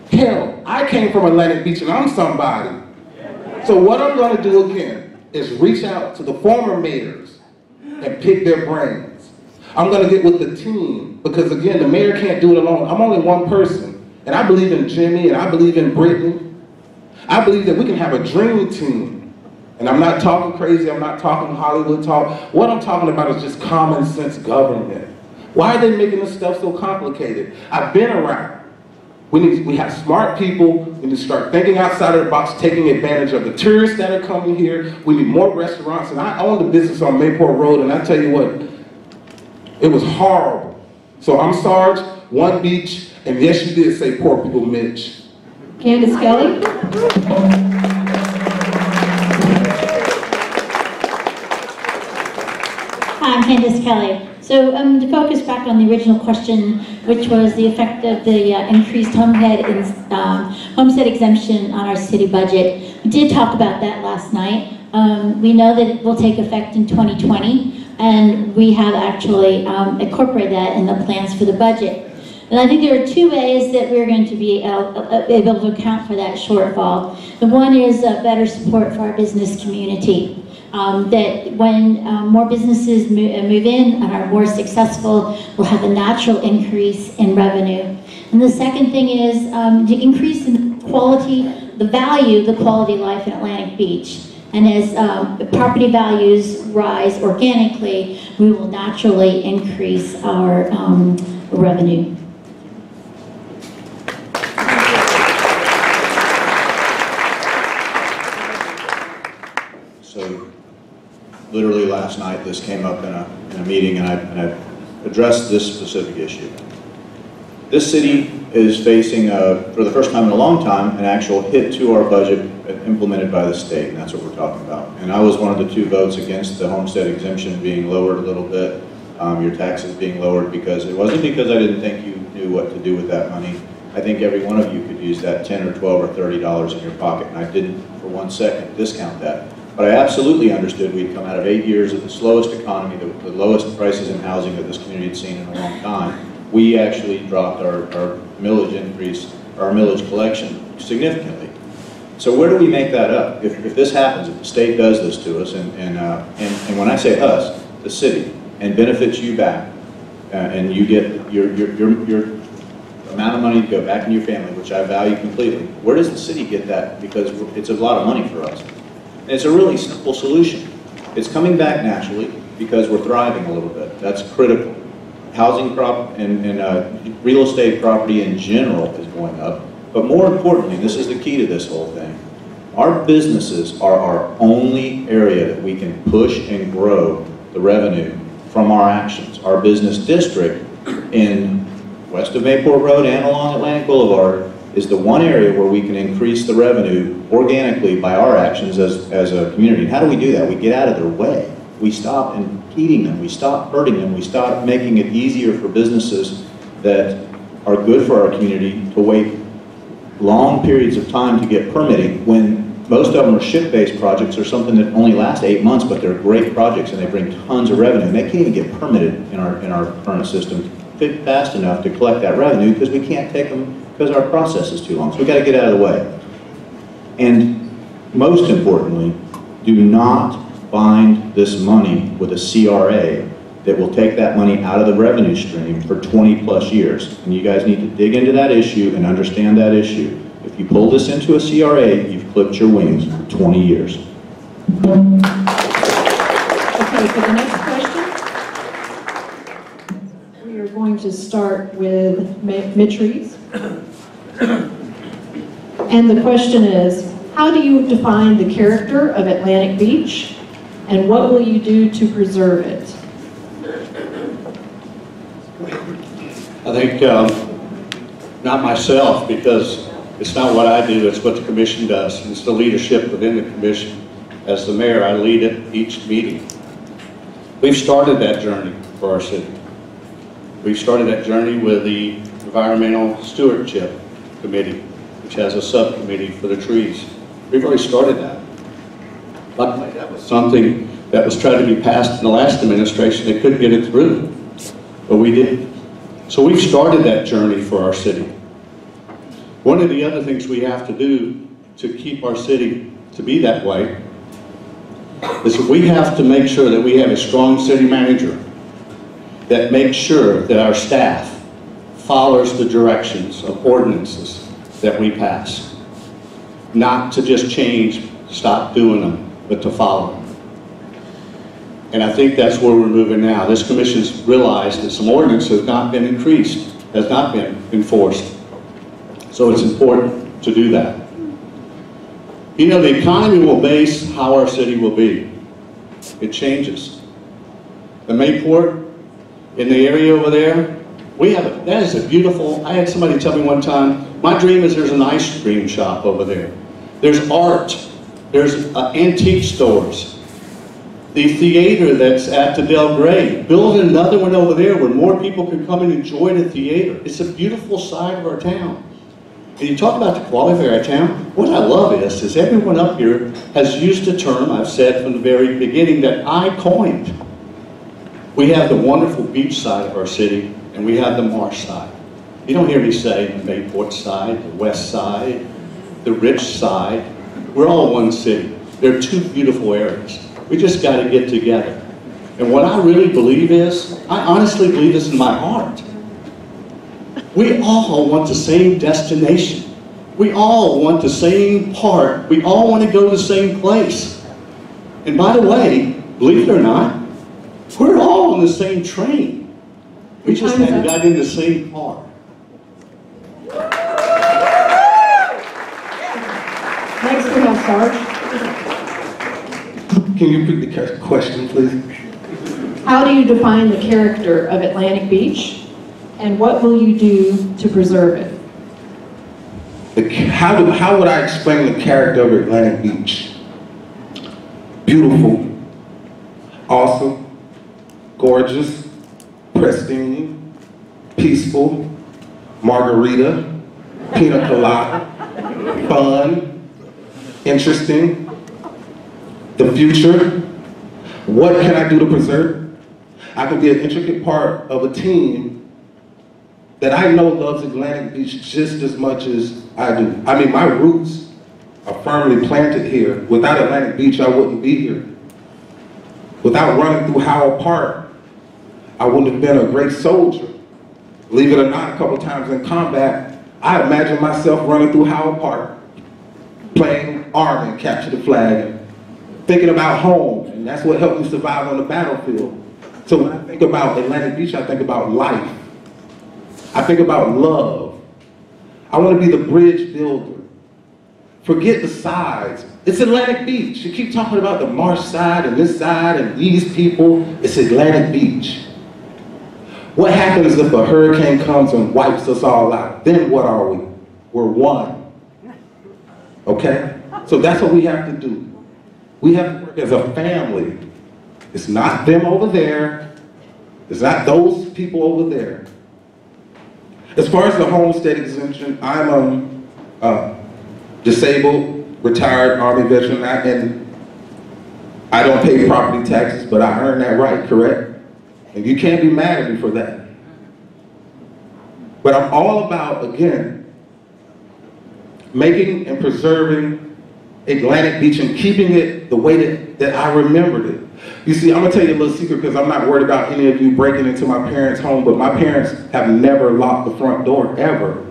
Hell, I came from Atlantic Beach and I'm somebody. So what I'm going to do again is reach out to the former mayors and pick their brains. I'm going to get with the team because again, the mayor can't do it alone. I'm only one person. And I believe in Jimmy and I believe in Brittany. I believe that we can have a dream team. And I'm not talking crazy, I'm not talking Hollywood talk. What I'm talking about is just common sense government. Why are they making this stuff so complicated? I've been around. We have smart people. We need to start thinking outside of the box, taking advantage of the tourists that are coming here. We need more restaurants. And I own the business on Mayport Road, and I tell you what, it was horrible. So I'm Sarge, One Beach, and yes, you did say poor people, Mitch. Candace Kelly. Hi, I'm Candace Kelly. So to focus back on the original question, which was the effect of the increased homestead exemption on our city budget, we did talk about that last night. We know that it will take effect in 2020, and we have actually incorporated that in the plans for the budget. And I think there are two ways that we're going to be able to account for that shortfall. The one is better support for our business community. That when more businesses move in and are more successful, we'll have a natural increase in revenue. And the second thing is the increase in quality, the value, the quality of life in Atlantic Beach. And as property values rise organically, we will naturally increase our revenue. So, literally last night, this came up in a meeting, and I addressed this specific issue. This city is facing, for the first time in a long time, an actual hit to our budget implemented by the state, and that's what we're talking about. And I was one of the 2 votes against the Homestead Exemption being lowered a little bit, your taxes being lowered, because it wasn't because I didn't think you knew what to do with that money. I think every one of you could use that $10 or $12 or $30 in your pocket, and I didn't for 1 second discount that. But I absolutely understood we'd come out of 8 years of the slowest economy, the lowest prices in housing that this community had seen in a long time. We actually dropped our millage increase, our millage collection significantly. So where do we make that up? If this happens, if the state does this to us, and when I say us, the city, and benefits you back, and you get your amount of money to go back into your family, which I value completely. Where does the city get that? Because it's a lot of money for us. And it's a really simple solution. It's coming back naturally because we're thriving a little bit. That's critical. Housing and real estate property in general is going up. But more importantly, this is the key to this whole thing, our businesses are our only area that we can push and grow the revenue from our actions. Our business district in west of Mayport Road and along Atlantic Boulevard is the one area where we can increase the revenue organically by our actions as a community. And how do we do that? We get out of their way. We stop impeding them. We stop hurting them. We stop making it easier for businesses that are good for our community to wait long periods of time to get permitting when most of them are ship-based projects or something that only last 8 months, but they're great projects and they bring tons of revenue. And they can't even get permitted in our current system fast enough to collect that revenue because we can't take them because our process is too long. So we got to get out of the way. And most importantly, do not bind this money with a CRA that will take that money out of the revenue stream for 20 plus years. And you guys need to dig into that issue and understand that issue. If you pull this into a CRA, you've clipped your wings for 20 years. Okay, for the next question, we are going to start with Mitch Reeves. And the question is, how do you define the character of Atlantic Beach, and what will you do to preserve it? I think not myself, because it's not what I do, it's what the commission does. It's the leadership within the commission. As the mayor, I lead it each meeting. We've started that journey for our city. We've started that journey with the Environmental Stewardship Committee, which has a subcommittee for the trees. We've already started that. Luckily, that was something that was trying to be passed in the last administration. They couldn't get it through, but we did. So we've started that journey for our city. One of the other things we have to do to keep our city to be that way is that we have to make sure that we have a strong city manager that makes sure that our staff follows the directions of ordinances that we pass. Not to just change, stop doing them, but to follow them. And I think that's where we're moving now. This commission's realized that some ordinance has not been increased, has not been enforced. So it's important to do that. You know, the economy will base how our city will be. It changes. The Mayport, in the area over there, that is a beautiful, I had somebody tell me one time, my dream is there's an ice cream shop over there. There's art, there's antique stores. The theater that's at the Del Grey, building another one over there where more people can come and enjoy the theater. It's a beautiful side of our town. And you talk about the quality of our town, what I love is everyone up here has used a term I've said from the very beginning that I coined. We have the wonderful beach side of our city, and we have the marsh side. You don't hear me say the Mayport side, the west side, the rich side. We're all one city. They're two beautiful areas. We just got to get together. And what I really believe is, I honestly believe this in my heart. We all want the same destination. We all want the same part. We all want to go to the same place. And by the way, believe it or not, we're all on the same train. We just haven't got in the same car. Next we have Sarge. Can you repeat the question, please? How do you define the character of Atlantic Beach, and what will you do to preserve it? How would I explain the character of Atlantic Beach? Beautiful, awesome, gorgeous, pristine, peaceful, margarita, pina colada, fun, interesting, the future. What can I do to preserve? I can be an intricate part of a team that I know loves Atlantic Beach just as much as I do. I mean, my roots are firmly planted here. Without Atlantic Beach, I wouldn't be here. Without running through Howell Park, I wouldn't have been a great soldier. Believe it or not, a couple times in combat, I imagine myself running through Howard Park, playing army and capture the flag, and thinking about home, and that's what helped me survive on the battlefield. So when I think about Atlantic Beach, I think about life. I think about love. I want to be the bridge builder. Forget the sides. It's Atlantic Beach. You keep talking about the marsh side and this side and these people. It's Atlantic Beach. What happens if a hurricane comes and wipes us all out? Then what are we? We're one. Okay? So that's what we have to do. We have to work as a family. It's not them over there. It's not those people over there. As far as the Homestead Exemption, I'm a disabled, retired Army veteran, and I don't pay property taxes, but I earn that right, correct? And you can't be mad at me for that. But I'm all about, again, making and preserving Atlantic Beach and keeping it the way that I remembered it. You see, I'm gonna tell you a little secret because I'm not worried about any of you breaking into my parents' home, but my parents have never locked the front door, ever.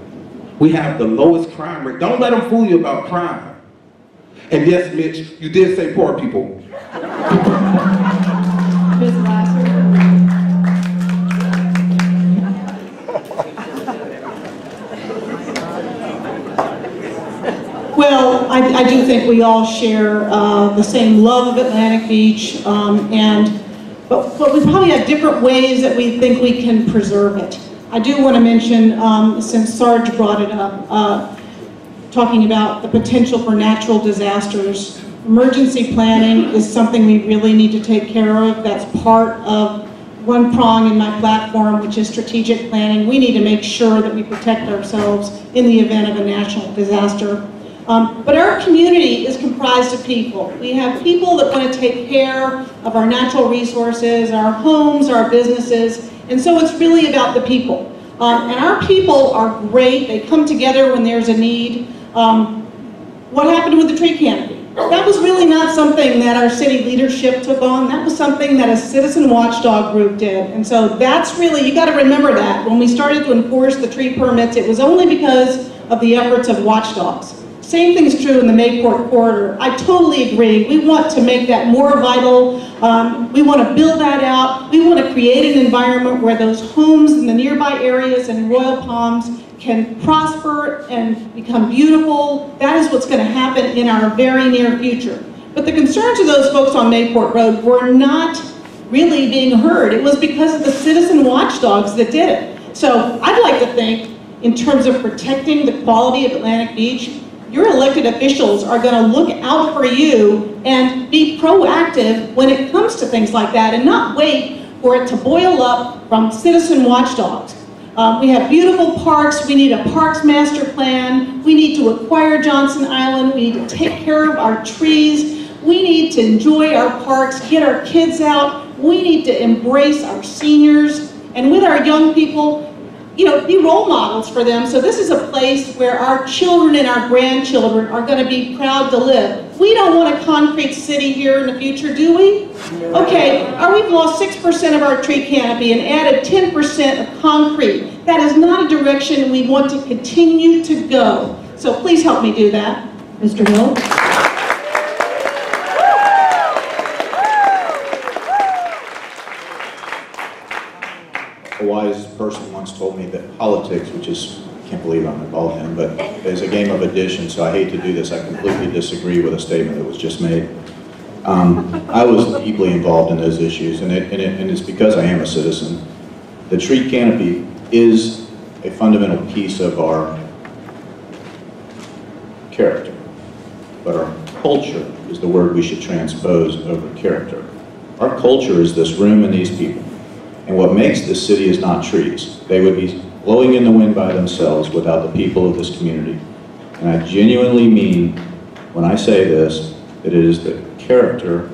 We have the lowest crime rate. Don't let them fool you about crime. And yes, Mitch, you did say poor people. Ms. Lasser. Well, I do think we all share the same love of Atlantic Beach, but we probably have different ways that we think we can preserve it. I do want to mention, since Sarge brought it up, talking about the potential for natural disasters. Emergency planning is something we really need to take care of. That's part of one prong in my platform, which is strategic planning. We need to make sure that we protect ourselves in the event of a national disaster. But our community is comprised of people. We have people that want to take care of our natural resources, our homes, our businesses, and so it's really about the people. And our people are great. They come together when there's a need. What happened with the tree canopy? That was really not something that our city leadership took on. That was something that a citizen watchdog group did. And so that's really, you got to remember that. When we started to enforce the tree permits, it was only because of the efforts of watchdogs. Same thing's true in the Mayport corridor. I totally agree. We want to make that more vital. We want to build that out. We want to create an environment where those homes in the nearby areas and Royal Palms can prosper and become beautiful. That is what's going to happen in our very near future. But the concerns of those folks on Mayport Road were not really being heard. It was because of the citizen watchdogs that did it. So I'd like to think, in terms of protecting the quality of Atlantic Beach, your elected officials are going to look out for you and be proactive when it comes to things like that and not wait for it to boil up from citizen watchdogs. We have beautiful parks. We need a parks master plan. We need to acquire Johnson Island. We need to take care of our trees. We need to enjoy our parks, get our kids out. We need to embrace our seniors. And with our young people, you know, be role models for them. So this is a place where our children and our grandchildren are going to be proud to live. We don't want a concrete city here in the future, do we? Okay, we've lost 6% of our tree canopy and added 10% of concrete. That is not a direction we want to continue to go. So please help me do that. Mr. Hill. A wise person once told me that politics, which is, I can't believe I'm involved in, but is a game of addition, so I hate to do this. I completely disagree with a statement that was just made. I was deeply involved in those issues, and it's because I am a citizen. The tree canopy is a fundamental piece of our character, but our culture is the word we should transpose over character. Our culture is this room and these people. And what makes this city is not trees. They would be blowing in the wind by themselves without the people of this community. And I genuinely mean, when I say this, that it is the character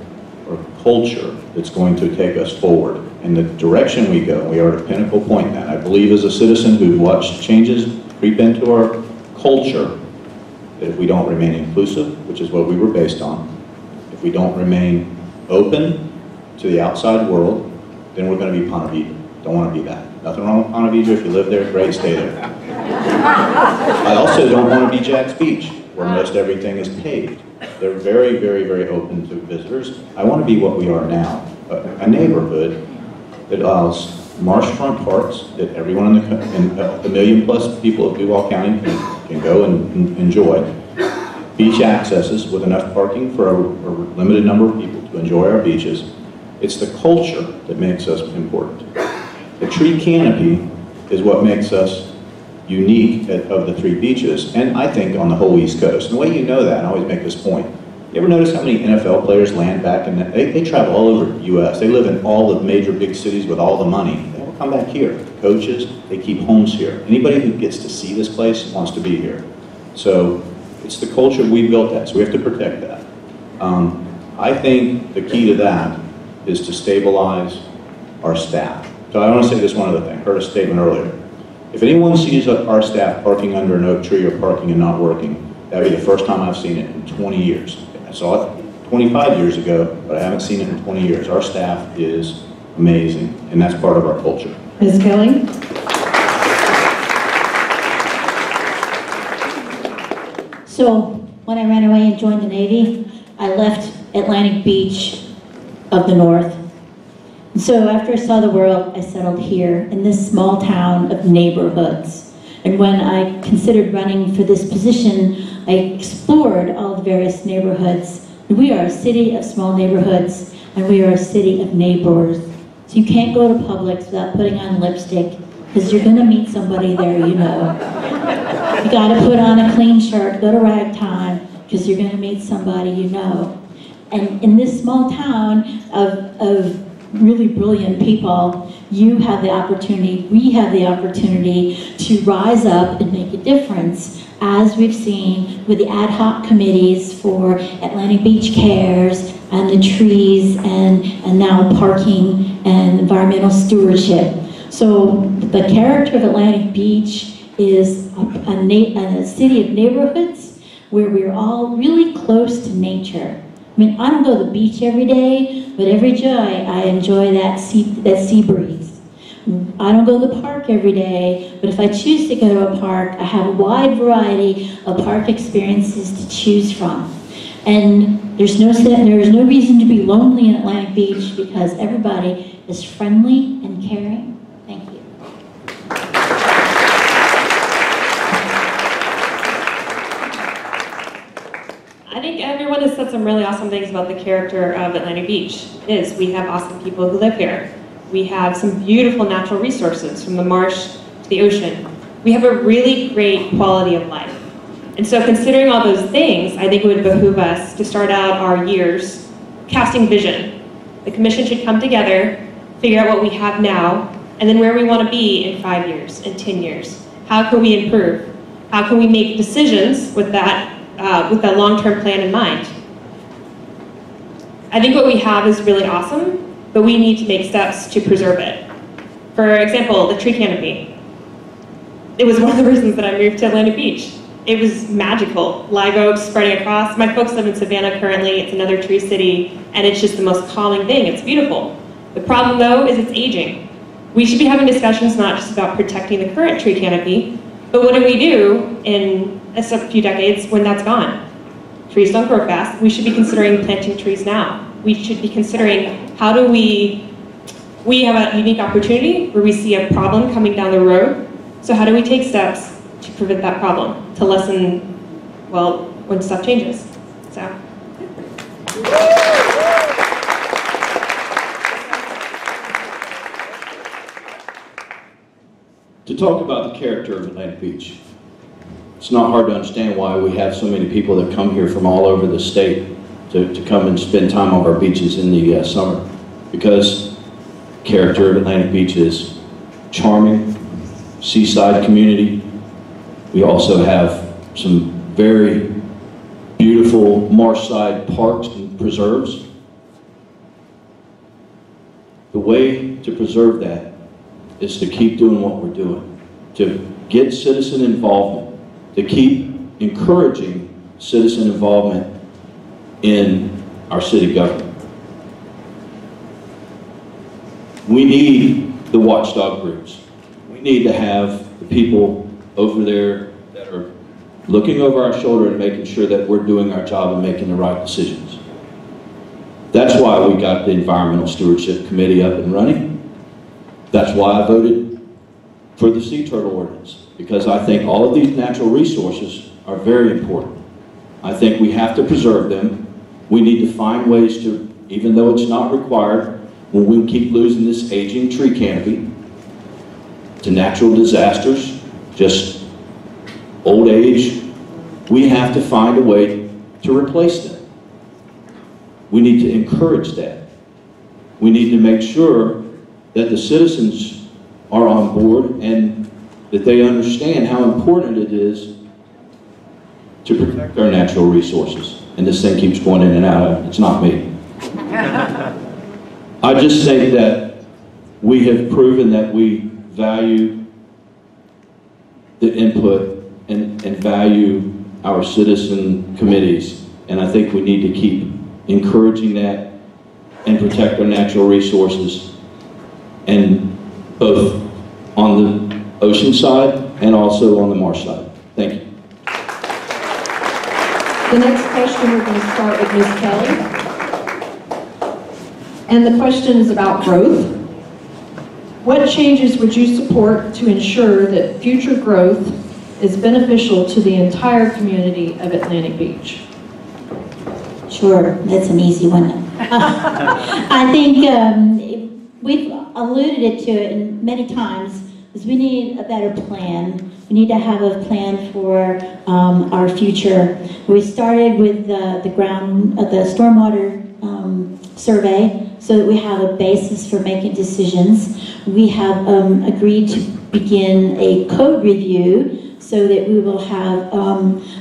or culture that's going to take us forward. And the direction we go, we are at a pinnacle point now. I believe as a citizen who watched changes creep into our culture, that if we don't remain inclusive, which is what we were based on, if we don't remain open to the outside world, then we're going to be Ponte Vedra. Don't want to be that. Nothing wrong with Ponte Vedra. If you live there, great, stay there. I also don't want to be Jack's Beach, where most everything is paved. They're very, very, very open to visitors. I want to be what we are now, a neighborhood that allows marshfront parks that everyone in the million-plus people of Duval County can go and enjoy. Beach accesses with enough parking for a limited number of people to enjoy our beaches. It's the culture that makes us important. The tree canopy is what makes us unique of the 3 beaches, and I think on the whole East Coast. And the way you know that, and I always make this point, you ever notice how many NFL players land back in they travel all over the U.S. They live in all the major big cities with all the money. They all come back here. Coaches, they keep homes here. Anybody who gets to see this place wants to be here. So it's the culture we built that, so we have to protect that. I think the key to that is to stabilize our staff. So I want to say this one other thing. I heard a statement earlier. If anyone sees our staff parking under an oak tree or parking and not working, that would be the first time I've seen it in 20 years. I saw it 25 years ago, but I haven't seen it in 20 years. Our staff is amazing, and that's part of our culture. Ms. Kelly? So when I ran away and joined the Navy, I left Atlantic Beach of the North. And so after I saw the world, I settled here in this small town of neighborhoods. And when I considered running for this position, I explored all the various neighborhoods. We are a city of small neighborhoods, and we are a city of neighbors. So you can't go to Publix without putting on lipstick, because you're gonna meet somebody there you know. You gotta put on a clean shirt, go to ragtime, because you're gonna meet somebody you know. And in this small town of really brilliant people, you have the opportunity, we have the opportunity to rise up and make a difference, as we've seen with the ad hoc committees for Atlantic Beach Cares and the trees and now parking and environmental stewardship. So the character of Atlantic Beach is a city of neighborhoods where we're all really close to nature. I mean, I don't go to the beach every day, but every day I enjoy that sea breeze. I don't go to the park every day, but if I choose to go to a park, I have a wide variety of park experiences to choose from. And there's no reason to be lonely in Atlantic Beach because everybody is friendly and caring. Thank you. I think everyone has said some really awesome things about the character of Atlantic Beach. We have awesome people who live here. We have some beautiful natural resources from the marsh to the ocean. We have a really great quality of life. And so considering all those things, I think it would behoove us to start out our years casting vision. The commission should come together, figure out what we have now, and then where we want to be in 5 years, in 10 years. How can we improve? How can we make decisions with that long-term plan in mind? I think what we have is really awesome, but we need to make steps to preserve it. For example, the tree canopy. It was one of the reasons that I moved to Atlantic Beach. It was magical. Live oaks spreading across. My folks live in Savannah currently. It's another tree city, and it's just the most calming thing. It's beautiful. The problem, though, is it's aging. We should be having discussions not just about protecting the current tree canopy, but what do we do in a few decades when that's gone? Trees don't grow fast. We should be considering planting trees now. We should be considering how do we have a unique opportunity where we see a problem coming down the road. So how do we take steps to prevent that problem, to lessen, well, when stuff changes? So. To talk about the character of Atlantic Beach, it's not hard to understand why we have so many people that come here from all over the state to come and spend time on our beaches in the summer. Because character of Atlantic Beach is charming, seaside community. We also have some very beautiful marshside parks and preserves. The way to preserve that is to keep doing what we're doing, to get citizen involvement, to keep encouraging citizen involvement in our city government. We need the watchdog groups. We need to have the people over there that are looking over our shoulder and making sure that we're doing our job and making the right decisions. That's why we got the Environmental Stewardship Committee up and running. That's why I voted for the sea turtle ordinance, because I think all of these natural resources are very important. I think we have to preserve them. We need to find ways to, even though it's not required, when we keep losing this aging tree canopy to natural disasters, just old age, we have to find a way to replace them. We need to encourage that. We need to make sure that the citizens are on board and that they understand how important it is to protect our natural resources. And this thing keeps going in and out. It's not me. I just think that we have proven that we value the input and value our citizen committees. And I think we need to keep encouraging that and protect our natural resources, and both on the ocean side and also on the marsh side. Thank you. The next question, we're going to start with Ms. Kelly. And the question is about growth. What changes would you support to ensure that future growth is beneficial to the entire community of Atlantic Beach? Sure, that's an easy one. I think we've alluded to it many times, is we need a better plan. We need to have a plan for our future. We started with the stormwater survey, so that we have a basis for making decisions. We have agreed to begin a code review so that we will have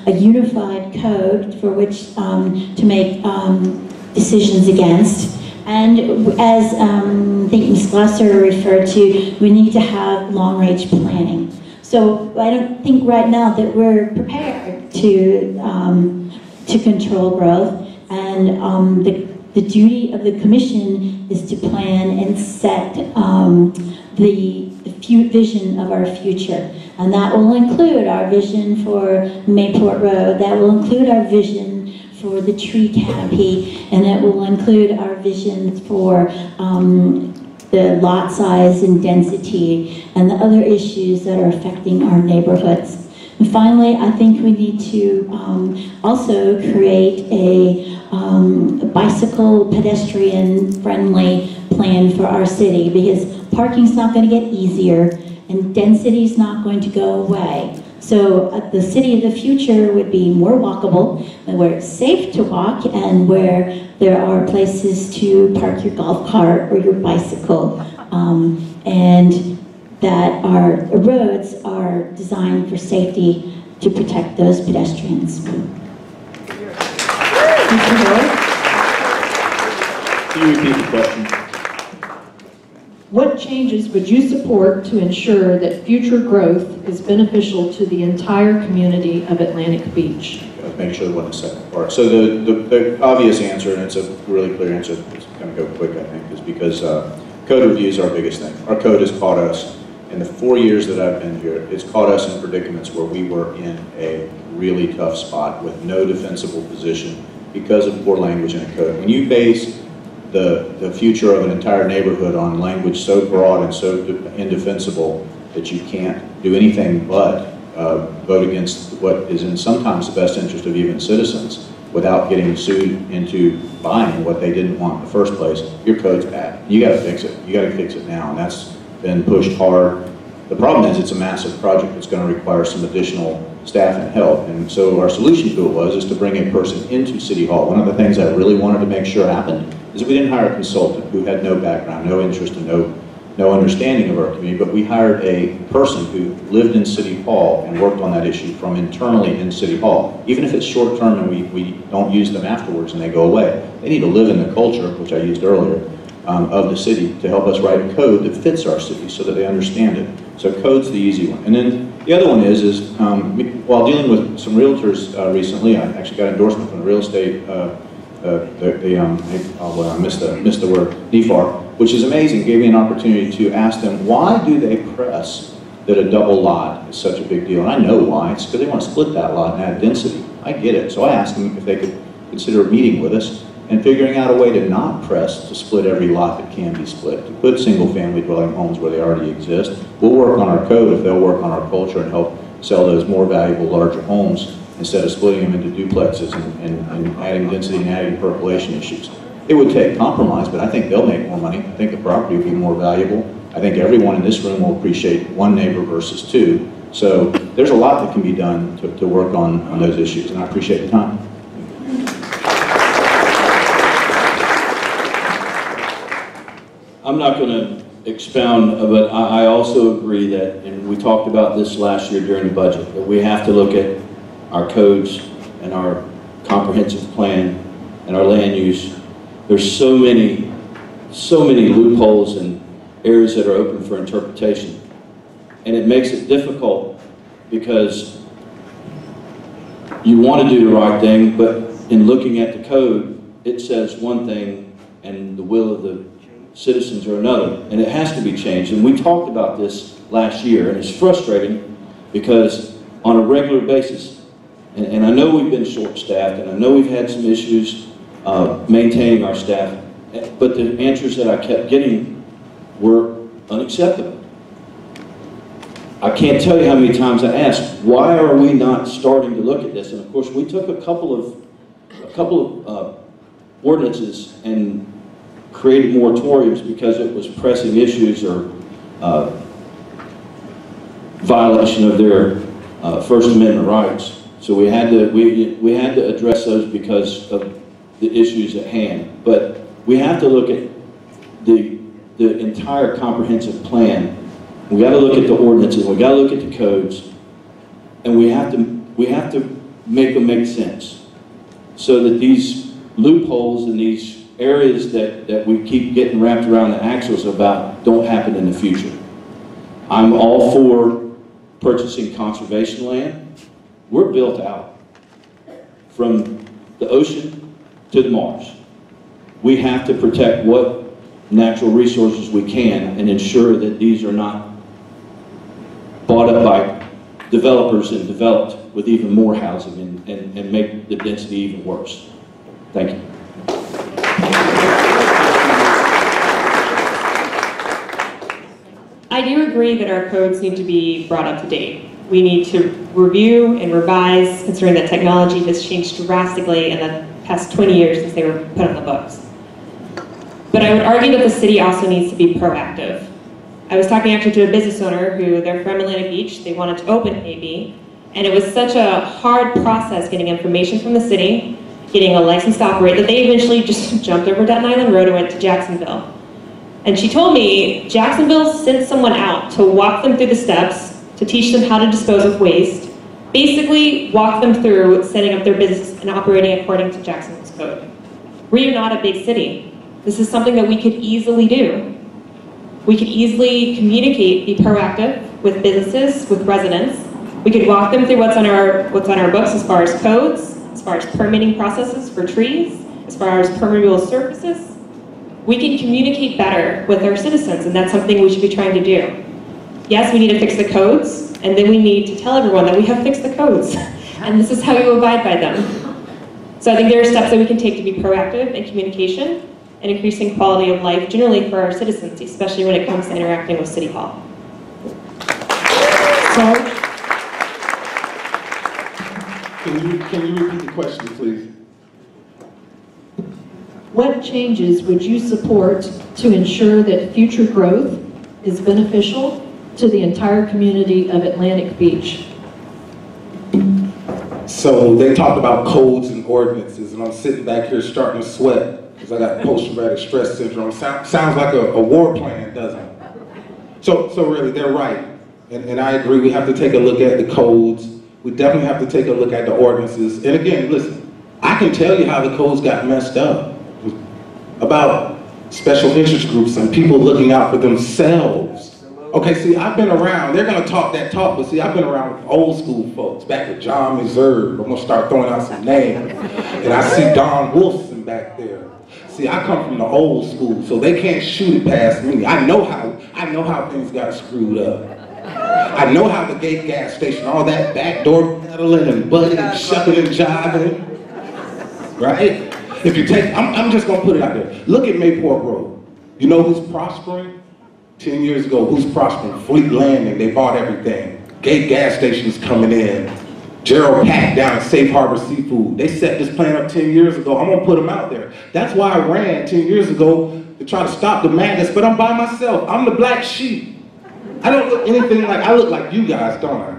a unified code for which to make decisions against. And as I think Ms. Glasser referred to, we need to have long-range planning. So I don't think right now that we're prepared to control growth, and the duty of the commission is to plan and set the vision of our future. And that will include our vision for Mayport Road, that will include our vision for the tree canopy, and it will include our vision for the lot size and density and the other issues that are affecting our neighborhoods. And finally, I think we need to also create a bicycle pedestrian friendly plan for our city, because parking's not going to get easier and density is not going to go away. So the city of the future would be more walkable, where it's safe to walk and where there are places to park your golf cart or your bicycle, and that our roads are designed for safety to protect those pedestrians. Mr. Hill? Can you repeat the question? What changes would you support to ensure that future growth is beneficial to the entire community of Atlantic Beach? Make sure the second part. So the obvious answer, and it's a really clear answer, it's going to go quick, I think, is because code review is our biggest thing. Our code has caught us, in the 4 years that I've been here, it's caught us in predicaments where we were in a really tough spot with no defensible position because of poor language in a code. When you base the future of an entire neighborhood on language so broad and so indefensible that you can't do anything but vote against what is in sometimes the best interest of even citizens without getting sued into buying what they didn't want in the first place, your code's bad. You got to fix it. You got to fix it now, and that's been pushed hard. The problem is it's a massive project that's going to require some additional staff and help, and so our solution to it is to bring a person into City Hall. One of the things I really wanted to make sure happened is that we didn't hire a consultant who had no background, no interest, and no understanding of our community, but we hired a person who lived in City Hall and worked on that issue from internally in City Hall. Even if it's short term and we don't use them afterwards and they go away, they need to live in the culture, which I used earlier, of the city to help us write a code that fits our city so that they understand it. So code's the easy one. And then the other one is while dealing with some realtors recently, I actually got endorsement from the real estate I missed the word, DFAR, which is amazing. Gave me an opportunity to ask them, why do they press that a double lot is such a big deal? And I know why. It's because they want to split that lot and add density. I get it. So I asked them if they could consider meeting with us and figuring out a way to not press to split every lot that can be split, to put single-family dwelling homes where they already exist. We'll work on our code if they'll work on our culture and help sell those more valuable, larger homes instead of splitting them into duplexes and adding density and adding percolation issues. It would take compromise, but I think they'll make more money. I think the property will be more valuable. I think everyone in this room will appreciate one neighbor versus two. So there's a lot that can be done to work on those issues, and I appreciate the time. I'm not going to expound, but I also agree that, and we talked about this last year during the budget, that we have to look at our codes and our comprehensive plan and our land use. There's so many loopholes and areas that are open for interpretation. And it makes it difficult because you want to do the right thing, but in looking at the code, it says one thing and the will of the citizens are another, and it has to be changed. And we talked about this last year, and it's frustrating because on a regular basis, and I know we've been short-staffed, and I know we've had some issues maintaining our staff, but the answers that I kept getting were unacceptable. I can't tell you how many times I asked, why are we not starting to look at this? And of course, we took a couple of ordinances and created moratoriums because it was pressing issues or violation of their First Amendment rights. So we had to address those because of the issues at hand. But we have to look at the entire comprehensive plan. We got to look at the ordinances. We got to look at the codes, and we have to make them make sense, so that these loopholes and these areas that we keep getting wrapped around the axles about don't happen in the future. I'm all for purchasing conservation land. We're built out from the ocean to the Mars. We have to protect what natural resources we can and ensure that these are not bought up by developers and developed with even more housing and make the density even worse. Thank you. I do agree that our codes need to be brought up to date. We need to review and revise, considering that technology has changed drastically in the past 20 years since they were put on the books. But I would argue that the city also needs to be proactive. I was talking actually to a business owner who they're from Atlantic Beach. They wanted to open AB, and it was such a hard process getting information from the city, getting a license to operate, that they eventually just jumped over Denton Island Road and went to Jacksonville. And she told me Jacksonville sent someone out to walk them through the steps, to teach them how to dispose of waste, basically walk them through setting up their business and operating according to Jacksonville's code. We're not a big city. This is something that we could easily do. We could easily communicate, be proactive with businesses, with residents. We could walk them through what's on our books as far as codes, as far as permitting processes for trees, as far as permeable surfaces. We can communicate better with our citizens, and that's something we should be trying to do. Yes, we need to fix the codes, and then we need to tell everyone that we have fixed the codes, and this is how you abide by them. So I think there are steps that we can take to be proactive in communication and increasing quality of life generally for our citizens, especially when it comes to interacting with City Hall. Sarge, can you repeat the question, please? What changes would you support to ensure that future growth is beneficial to the entire community of Atlantic Beach? So they talked about codes and ordinances, and I'm sitting back here starting to sweat because I got post-traumatic stress syndrome. Sounds like a war plan, doesn't it? So really, they're right. And I agree, we have to take a look at the codes. We definitely have to take a look at the ordinances. And again, listen, I can tell you how the codes got messed up. About special interest groups and people looking out for themselves. Okay, see, I've been around, they're gonna talk that talk, but see, I've been around with old school folks, back with John Meserve. I'm gonna start throwing out some names. And I see Don Wolfson back there. See, I come from the old school, so they can't shoot it past me. I know how things got screwed up. I know how the gate gas station, all that backdoor peddling and butting and shucking and jiving, right? If you take, I'm just gonna put it out there. Look at Mayport Road. You know who's prospering? 10 years ago, who's prospering? Fleet Landing, they bought everything. Gate gas stations coming in. Gerald Pack down at Safe Harbor Seafood. They set this plan up 10 years ago. I'm gonna put them out there. That's why I ran 10 years ago to try to stop the madness, but I'm by myself. I'm the black sheep. I don't look anything like, I look like you guys, don't I?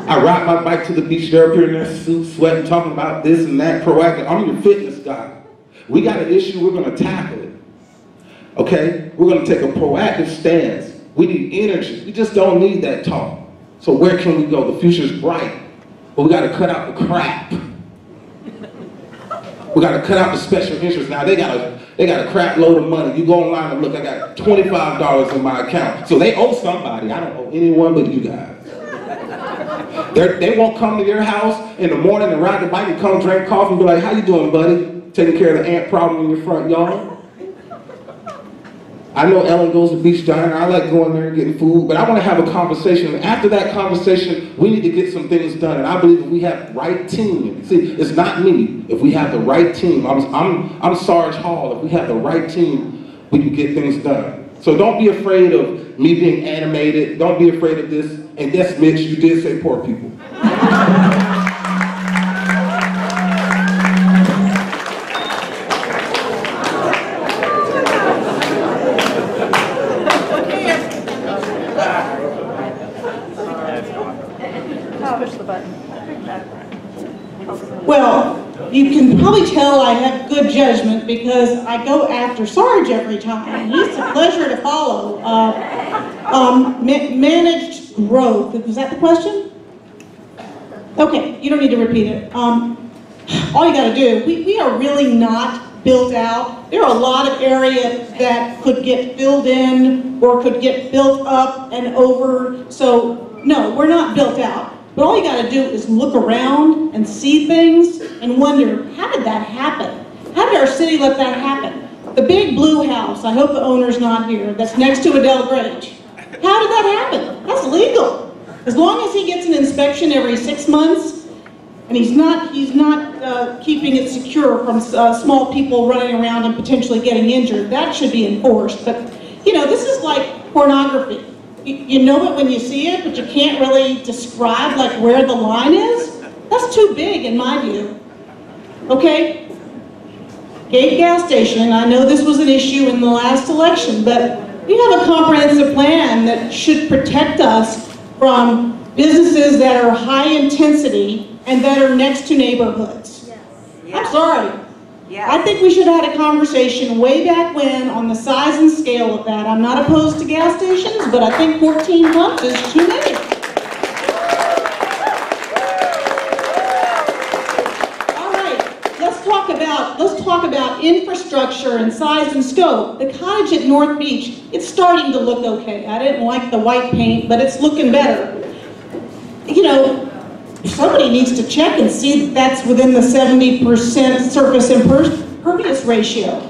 I ride my bike to the beach, they're up here in their suits, sweating, talking about this and that, proactive. I'm your fitness guy. We got an issue, we're gonna tackle it. Okay? We're gonna take a proactive stance. We need energy. We just don't need that talk. So where can we go? The future's bright, but we gotta cut out the crap. We gotta cut out the special interests. Now they got a crap load of money. You go online and look, I got $25 in my account. So they owe somebody. I don't owe anyone but you guys. They won't come to your house in the morning and ride the bike and come drink coffee and be like, how you doing, buddy? Taking care of the ant problem in your front yard? I know Ellen goes to Beach Diner. I like going there and getting food, but I want to have a conversation. And after that conversation, we need to get some things done. And I believe if we have the right team, see, it's not me. If we have the right team, I'm Sarge Hall. If we have the right team, we can get things done. So don't be afraid of me being animated. Don't be afraid of this. And yes, Mitch, you did say poor people. Well, you can probably tell I have good judgment because I go after Sarge every time. He's a pleasure to follow. Managed growth, was that the question? Okay, you don't need to repeat it. All you gotta do, we are really not built out. There are a lot of areas that could get filled in or could get built up and over. So no, we're not built out. But all you gotta do is look around and see things and wonder, how did that happen? How did our city let that happen? The big blue house, I hope the owner's not here, that's next to Adele Grange. How did that happen? That's legal. As long as he gets an inspection every 6 months, and he's not keeping it secure from small people running around and potentially getting injured, that should be enforced. But, you know, this is like pornography. You know it when you see it, but you can't really describe like where the line is. That's too big in my view. Okay? Gate gas station, I know this was an issue in the last election, but we have a comprehensive plan that should protect us from businesses that are high intensity and that are next to neighborhoods. Yes. I'm sorry. Yeah. I think we should have had a conversation way back when on the size and scale of that. I'm not opposed to gas stations, but I think 14 pumps is too many. All right, let's talk about infrastructure and size and scope. The cottage at North Beach, it's starting to look okay. I didn't like the white paint, but it's looking better. You know, somebody needs to check and see that that's within the 70% surface impervious ratio.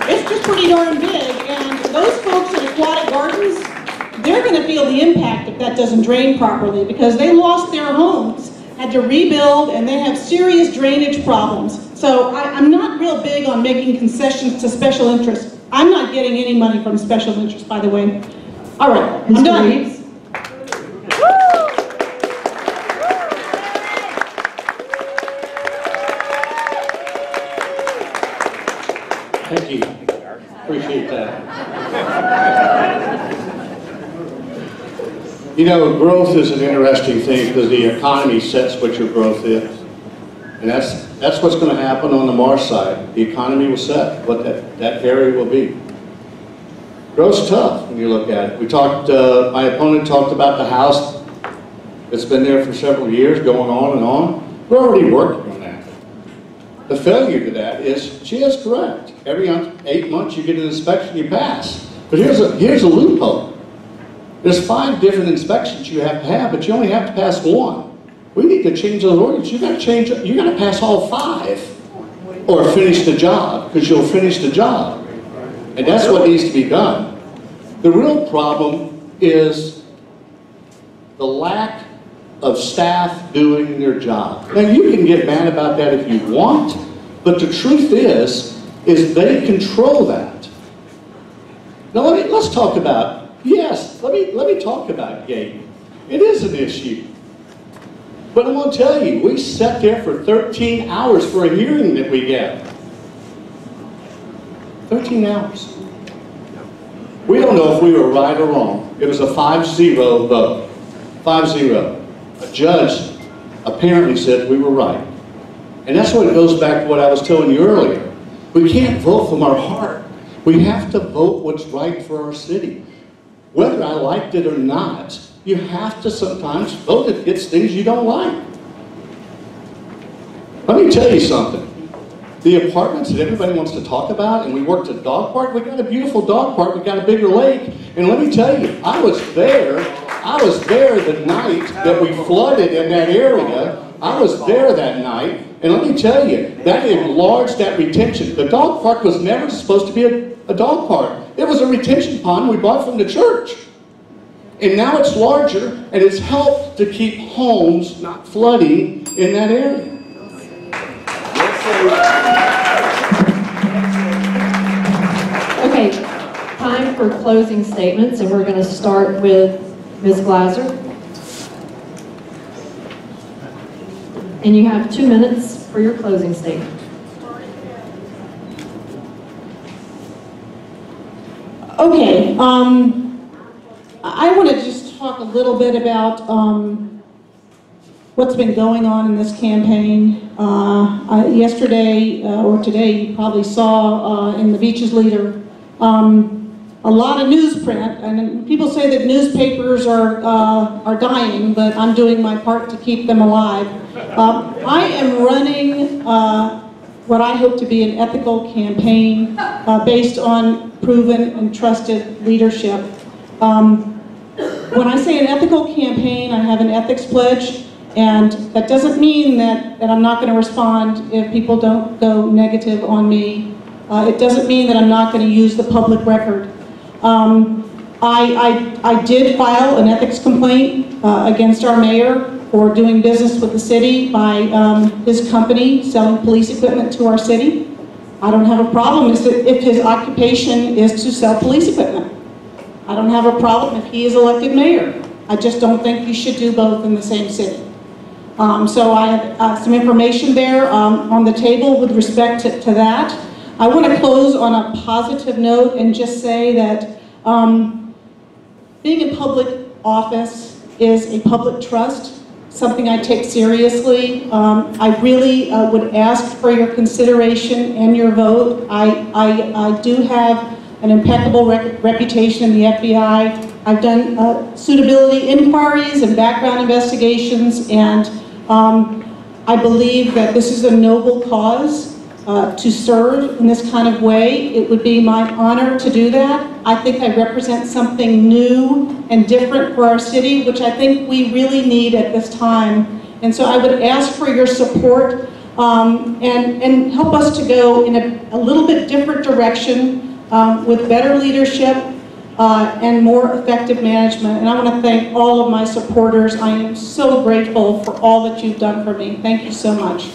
It's just pretty darn big, and those folks at Aquatic Gardens, they're going to feel the impact if that doesn't drain properly because they lost their homes, had to rebuild, and they have serious drainage problems. So I'm not real big on making concessions to special interests. I'm not getting any money from special interests, by the way. All right, I'm done. Reeves? Thank you. Appreciate that. You know, growth is an interesting thing because the economy sets what your growth is. And that's what's going to happen on the Marsh side. The economy will set what that area will be. Growth's tough when you look at it. We talked, my opponent talked about the house that's been there for several years, going on and on. We're already working on that. The failure to that is, she is correct. Every 8 months you get an inspection, you pass. But here's a loophole. There's 5 different inspections you have to have, but you only have to pass 1. We need to change those ordinances. You got to pass all 5. or finish the job, because you'll finish the job. And that's what needs to be done. The real problem is the lack of staff doing their job. Now, you can get mad about that if you want, but the truth is they control that. Now, let's talk about, yes, let me talk about gaming. It is an issue. But I'm going to tell you, we sat there for 13 hours for a hearing that we get. 13 hours. We don't know if we were right or wrong. It was a 5-0 vote. 5-0. A judge apparently said we were right. And that's what it goes back to what I was telling you earlier. We can't vote from our heart. We have to vote what's right for our city. Whether I liked it or not, you have to sometimes vote against things you don't like. Let me tell you something. The apartments that everybody wants to talk about, and we worked at dog park, we got a beautiful dog park, we got a bigger lake, and let me tell you, I was there the night that we flooded in that area. I was there that night, and let me tell you, that enlarged that retention. The dog park was never supposed to be a dog park. It was a retention pond we bought from the church. And now it's larger, and it's helped to keep homes not flooding in that area. Okay, time for closing statements, and we're going to start with Ms. Glasser. And you have 2 minutes for your closing statement. Okay, I want to just talk a little bit about what's been going on in this campaign. Yesterday or today, you probably saw in the Beaches Leader a lot of newsprint, and people say that newspapers are dying, but I'm doing my part to keep them alive. I am running what I hope to be an ethical campaign based on proven and trusted leadership. When I say an ethical campaign, I have an ethics pledge, and that doesn't mean that I'm not going to respond if people don't go negative on me. It doesn't mean that I'm not going to use the public record. I did file an ethics complaint against our mayor for doing business with the city by his company selling police equipment to our city. I don't have a problem if his occupation is to sell police equipment. I don't have a problem if he is elected mayor. I just don't think you should do both in the same city. So I have some information there on the table with respect to that. I want to close on a positive note and just say that being in public office is a public trust, something I take seriously. I really would ask for your consideration and your vote. I do have an impeccable reputation in the FBI. I've done suitability inquiries and background investigations, and I believe that this is a noble cause to serve in this kind of way. It would be my honor to do that. I think I represent something new and different for our city, which I think we really need at this time. And so I would ask for your support and help us to go in a little bit different direction with better leadership and more effective management. And I want to thank all of my supporters. I am so grateful for all that you've done for me. Thank you so much.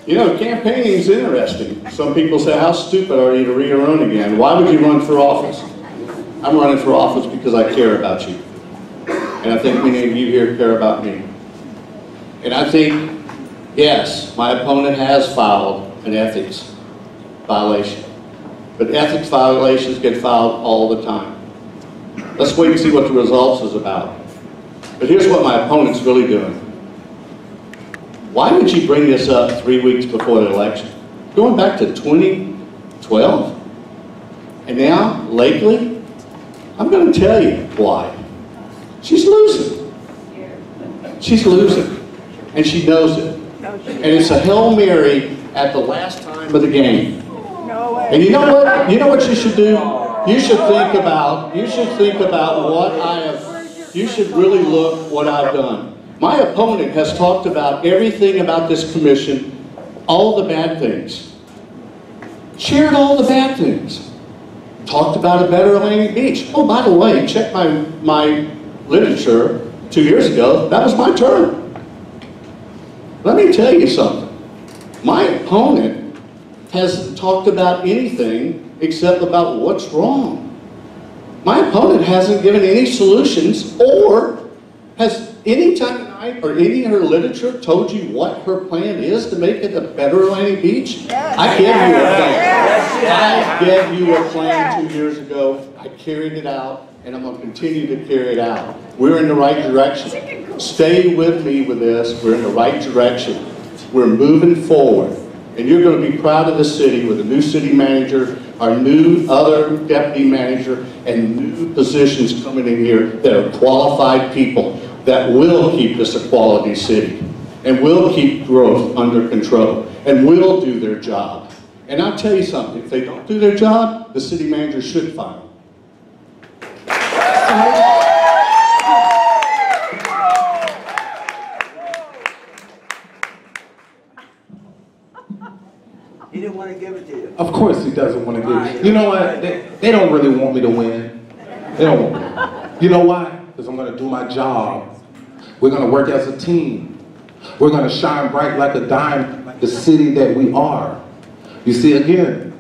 You know, campaigning is interesting. Some people say, how stupid are you to rerun again? Why would you run for office? I'm running for office because I care about you. And I think many of you here care about me. And I think, yes, my opponent has filed an ethics violation. But ethics violations get filed all the time. Let's wait and see what the results is about. But here's what my opponent's really doing. Why would you bring this up 3 weeks before the election? Going back to 2012? And now, lately? I'm going to tell you why. She's losing. She's losing. And she knows it. And it's a Hail Mary at the last time of the game. And you know what? You know what you should do? You should think about what I have, you should really look what I've done. My opponent has talked about everything about this commission, all the bad things. Shared all the bad things. Talked about a better Atlantic Beach. Oh, by the way, check my literature 2 years ago. That was my turn. Let me tell you something. My opponent hasn't talked about anything except about what's wrong. My opponent hasn't given any solutions, or has any time tonight or any of her literature told you what her plan is to make it a better Atlantic Beach? Yes. I gave you a plan. I gave you a plan 2 years ago. I carried it out, and I'm going to continue to carry it out. We're in the right direction. Stay with me with this. We're in the right direction. We're moving forward. And you're going to be proud of the city with a new city manager, our new other deputy manager, and new positions coming in here that are qualified people that will keep this a quality city and will keep growth under control and will do their job. And I'll tell you something, if they don't do their job, the city manager should fire them. He didn't want to give it to you. Of course he doesn't want to give it. You know what? They don't really want me to win. They don't want me. You know why? Because I'm going to do my job. We're going to work as a team. We're going to shine bright like a diamond, like the city that we are. You see, again,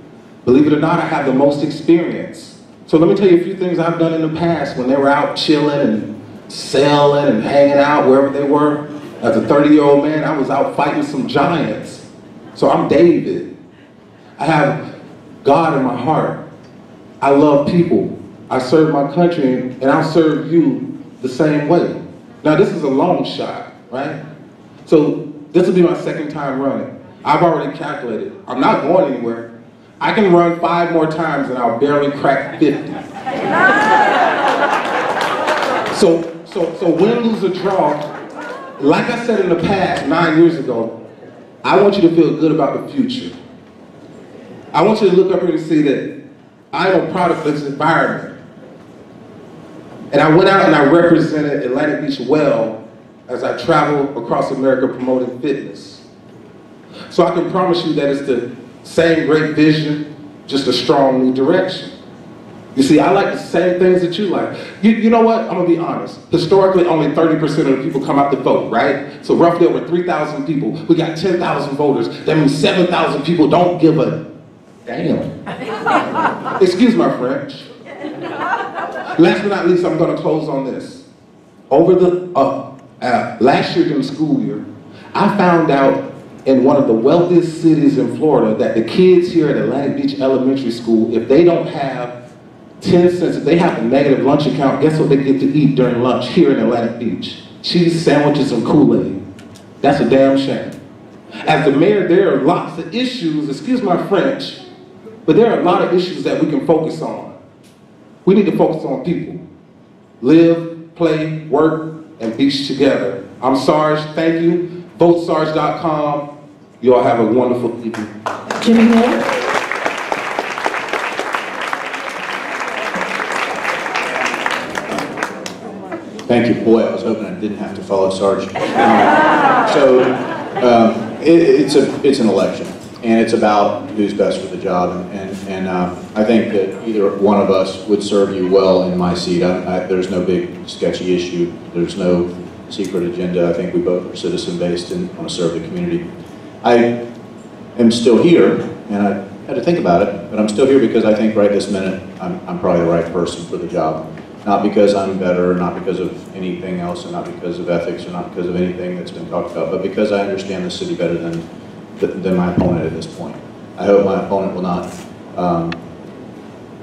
believe it or not, I have the most experience. So let me tell you a few things I've done in the past when they were out chilling and sailing and hanging out wherever they were. As a 30-year-old man, I was out fighting some giants. So I'm David. I have God in my heart. I love people. I serve my country, and I'll serve you the same way. Now, this is a long shot, right? So this will be my second time running. I've already calculated. I'm not going anywhere. I can run 5 more times, and I'll barely crack 50. So win, lose, or draw, like I said in the past, 9 years ago, I want you to feel good about the future. I want you to look up here and see that I am a product of this environment. And I went out and I represented Atlantic Beach well as I traveled across America promoting fitness. So I can promise you that it's the same great vision, just a strong new direction. You see, I like the same things that you like. You know what? I'm gonna be honest. Historically, only 30% of the people come out to vote, right? So roughly over 3,000 people. We got 10,000 voters. That means 7,000 people don't give a damn. Excuse my French. Last but not least, I'm gonna close on this. Over the, last year during the school year, I found out in one of the wealthiest cities in Florida that the kids here at Atlantic Beach Elementary School, if they don't have 10 cents, if they have a negative lunch account, guess what they get to eat during lunch here in Atlantic Beach? Cheese sandwiches and Kool-Aid. That's a damn shame. As the mayor, there are lots of issues, excuse my French, but there are a lot of issues that we can focus on. We need to focus on people. Live, play, work, and beach together. I'm Sarge, thank you. VoteSarge.com. You all have a wonderful evening. Jimmy Hill. Thank you. Boy, I was hoping I didn't have to follow Sarge. It's an election, and it's about who's best for the job. And I think that either one of us would serve you well in my seat. There's no big sketchy issue. There's no secret agenda. I think we both are citizen-based and want to serve the community. I am still here, and I had to think about it, but I'm still here because I think right this minute I'm probably the right person for the job. Not because I'm better, not because of anything else, and not because of ethics, or not because of anything that's been talked about, but because I understand the city better than my opponent at this point. I hope my opponent will not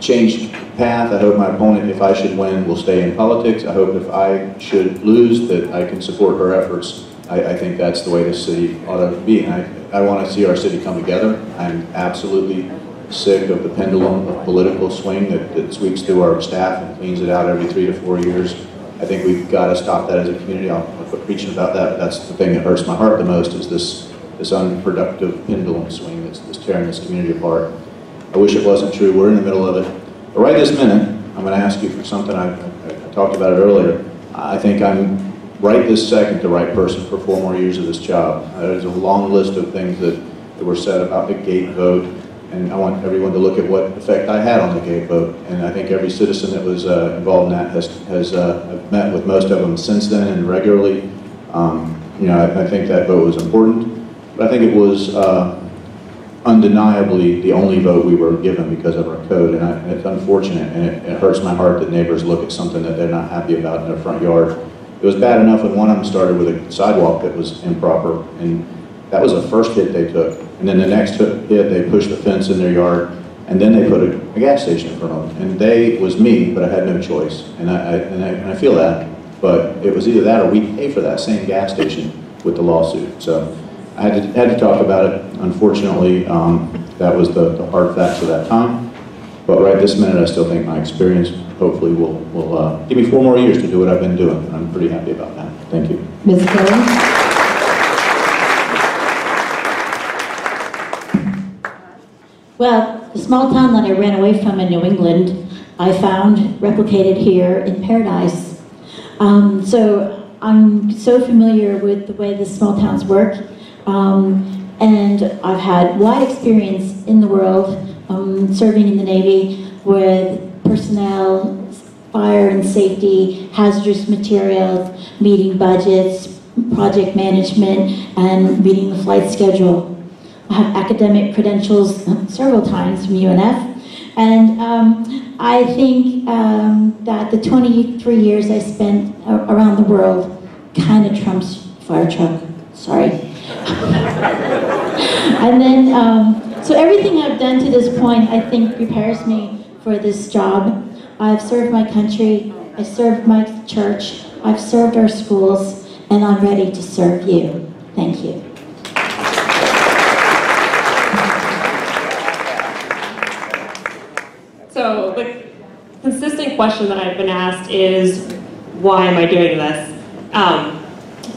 change path. I hope my opponent, if I should win, will stay in politics. I hope if I should lose, that I can support her efforts. I think that's the way this city ought to be. And I want to see our city come together. I'm absolutely sick of the pendulum of political swing that sweeps through our staff and cleans it out every 3 to 4 years. I think we've got to stop that as a community. I'll quit preaching about that, but that's the thing that hurts my heart the most, is this this unproductive pendulum swing that's tearing this community apart. I wish it wasn't true. We're in the middle of it. But right this minute, I'm going to ask you for something. I talked about it earlier. I think I'm right this second the right person for 4 more years of this job. There's a long list of things that were said about the gate vote, and I want everyone to look at what effect I had on the gate vote. And I think every citizen that was involved in that has met with most of them since then and regularly. You know, I think that vote was important, but I think it was undeniably the only vote we were given because of our code, and it's unfortunate, and it hurts my heart that neighbors look at something that they're not happy about in their front yard. It was bad enough when one of them started with a sidewalk that was improper, and that was the first hit they took. And then the next hit, they pushed the fence in their yard, and then they put a gas station in front of them. And they was me, but I had no choice, and I feel that. But it was either that or we pay for that same gas station with the lawsuit. So I had to talk about it. Unfortunately, that was the hard facts of that time. But right this minute, I still think my experience hopefully will give me 4 more years to do what I've been doing, and I'm pretty happy about that. Thank you. Ms. Kelly? Well, the small town that I ran away from in New England, I found replicated here in Paradise. So I'm so familiar with the way the small towns work, and I've had wide experience in the world, serving in the Navy with personnel, fire and safety, hazardous materials, meeting budgets, project management, and meeting the flight schedule. I have academic credentials several times from UNF, and I think that the 23 years I spent around the world kind of trumps fire truck, sorry. And then, so everything I've done to this point, I think prepares me for this job. I've served my country, I served my church, I've served our schools, and I'm ready to serve you. Thank you. So the consistent question that I've been asked is, why am I doing this?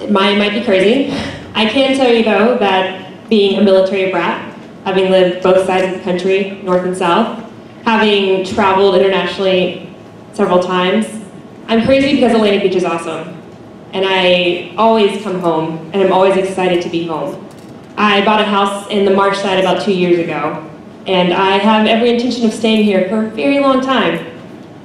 Mine might be crazy. I can tell you though that being a military brat, having lived both sides of the country, north and south, having traveled internationally several times, I'm crazy because Atlantic Beach is awesome. And I always come home, and I'm always excited to be home. I bought a house in the Marsh side about 2 years ago, and I have every intention of staying here for a very long time.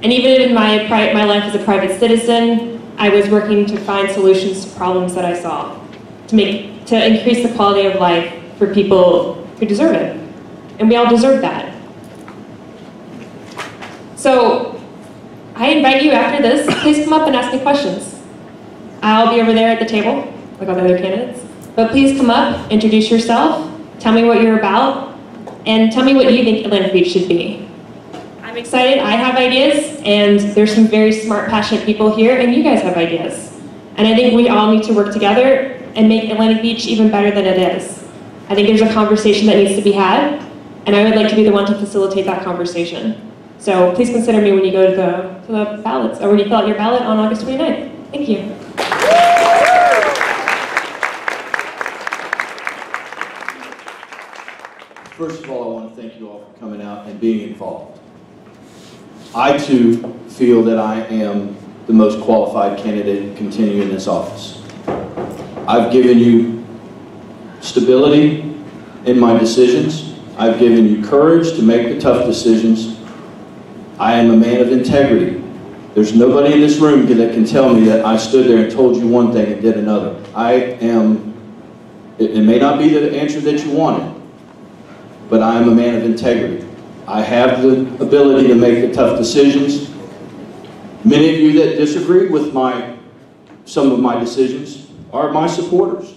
And even in my life as a private citizen, I was working to find solutions to problems that I saw, to increase the quality of life for people who deserve it. And we all deserve that. So I invite you after this, please come up and ask me questions. I'll be over there at the table, like all the other candidates. But please come up, introduce yourself, tell me what you're about, and tell me what you think Atlantic Beach should be. I'm excited, I have ideas, and there's some very smart, passionate people here, and you guys have ideas. And I think we all need to work together and make Atlantic Beach even better than it is. I think there's a conversation that needs to be had, and I would like to be the one to facilitate that conversation. So please consider me when you go to the ballots, or when you fill out your ballot on August 29th. Thank you. First of all, I want to thank you all for coming out and being involved. I too feel that I am the most qualified candidate to continue in this office. I've given you stability in my decisions. I've given you courage to make the tough decisions. I am a man of integrity. There's nobody in this room that can tell me that I stood there and told you one thing and did another. It may not be the answer that you wanted, but I am a man of integrity. I have the ability to make the tough decisions. Many of you that disagree with some of my decisions are my supporters.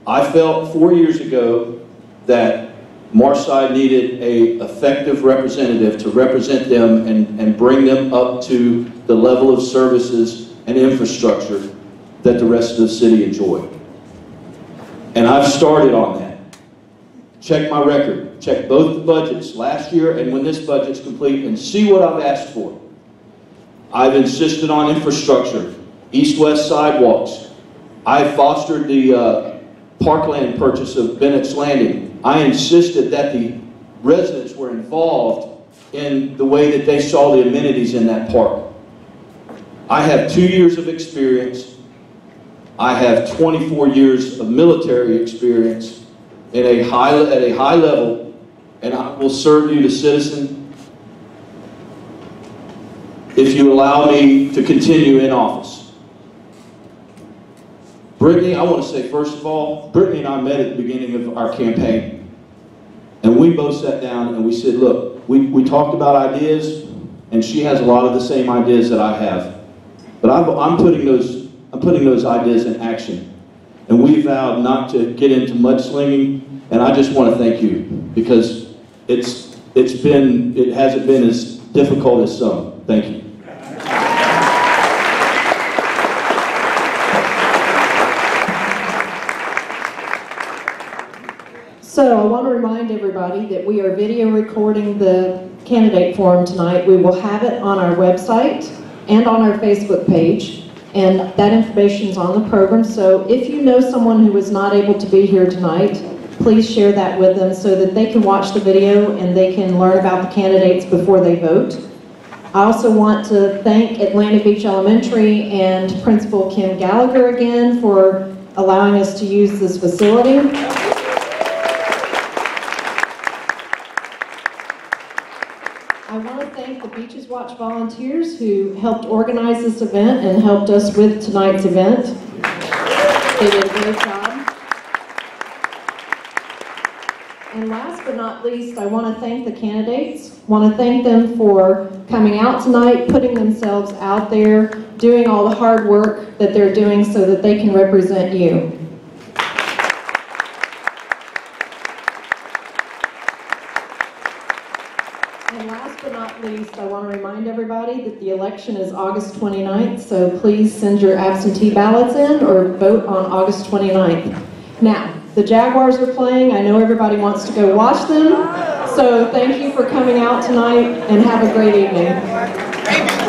I felt 4 years ago that Marshside needed an effective representative to represent them and bring them up to the level of services and infrastructure that the rest of the city enjoyed. And I've started on that. Check my record, check both the budgets last year and when this budget's complete, and see what I've asked for. I've insisted on infrastructure, east-west sidewalks. I fostered the parkland purchase of Bennett's Landing, I insisted that the residents were involved in the way that they saw the amenities in that park. I have 2 years of experience. I have 24 years of military experience at a high level, and I will serve you, the citizen, if you allow me to continue in office. Brittany, I want to say, first of all, Brittany and I met at the beginning of our campaign, and we both sat down and we said, look, we talked about ideas, and she has a lot of the same ideas that I have, but I'm putting those ideas in action. And we vowed not to get into mudslinging, and I just want to thank you, because it hasn't been as difficult as some. Thank you. So I want to remind everybody that we are video recording the candidate forum tonight. We will have it on our website and on our Facebook page, and that information is on the program. So if you know someone who was not able to be here tonight, please share that with them so that they can watch the video and they can learn about the candidates before they vote. I also want to thank Atlantic Beach Elementary and Principal Kim Gallagher again for allowing us to use this facility. I want to thank the Beaches Watch volunteers who helped organize this event and helped us with tonight's event. They did a great job. And last but not least, I want to thank the candidates. I want to thank them for coming out tonight, putting themselves out there, doing all the hard work that they're doing so that they can represent you. And last but not least, I want to remind everybody that the election is August 29th, so please send your absentee ballots in or vote on August 29th. Now, the Jaguars are playing. I know everybody wants to go watch them, so thank you for coming out tonight and have a great evening.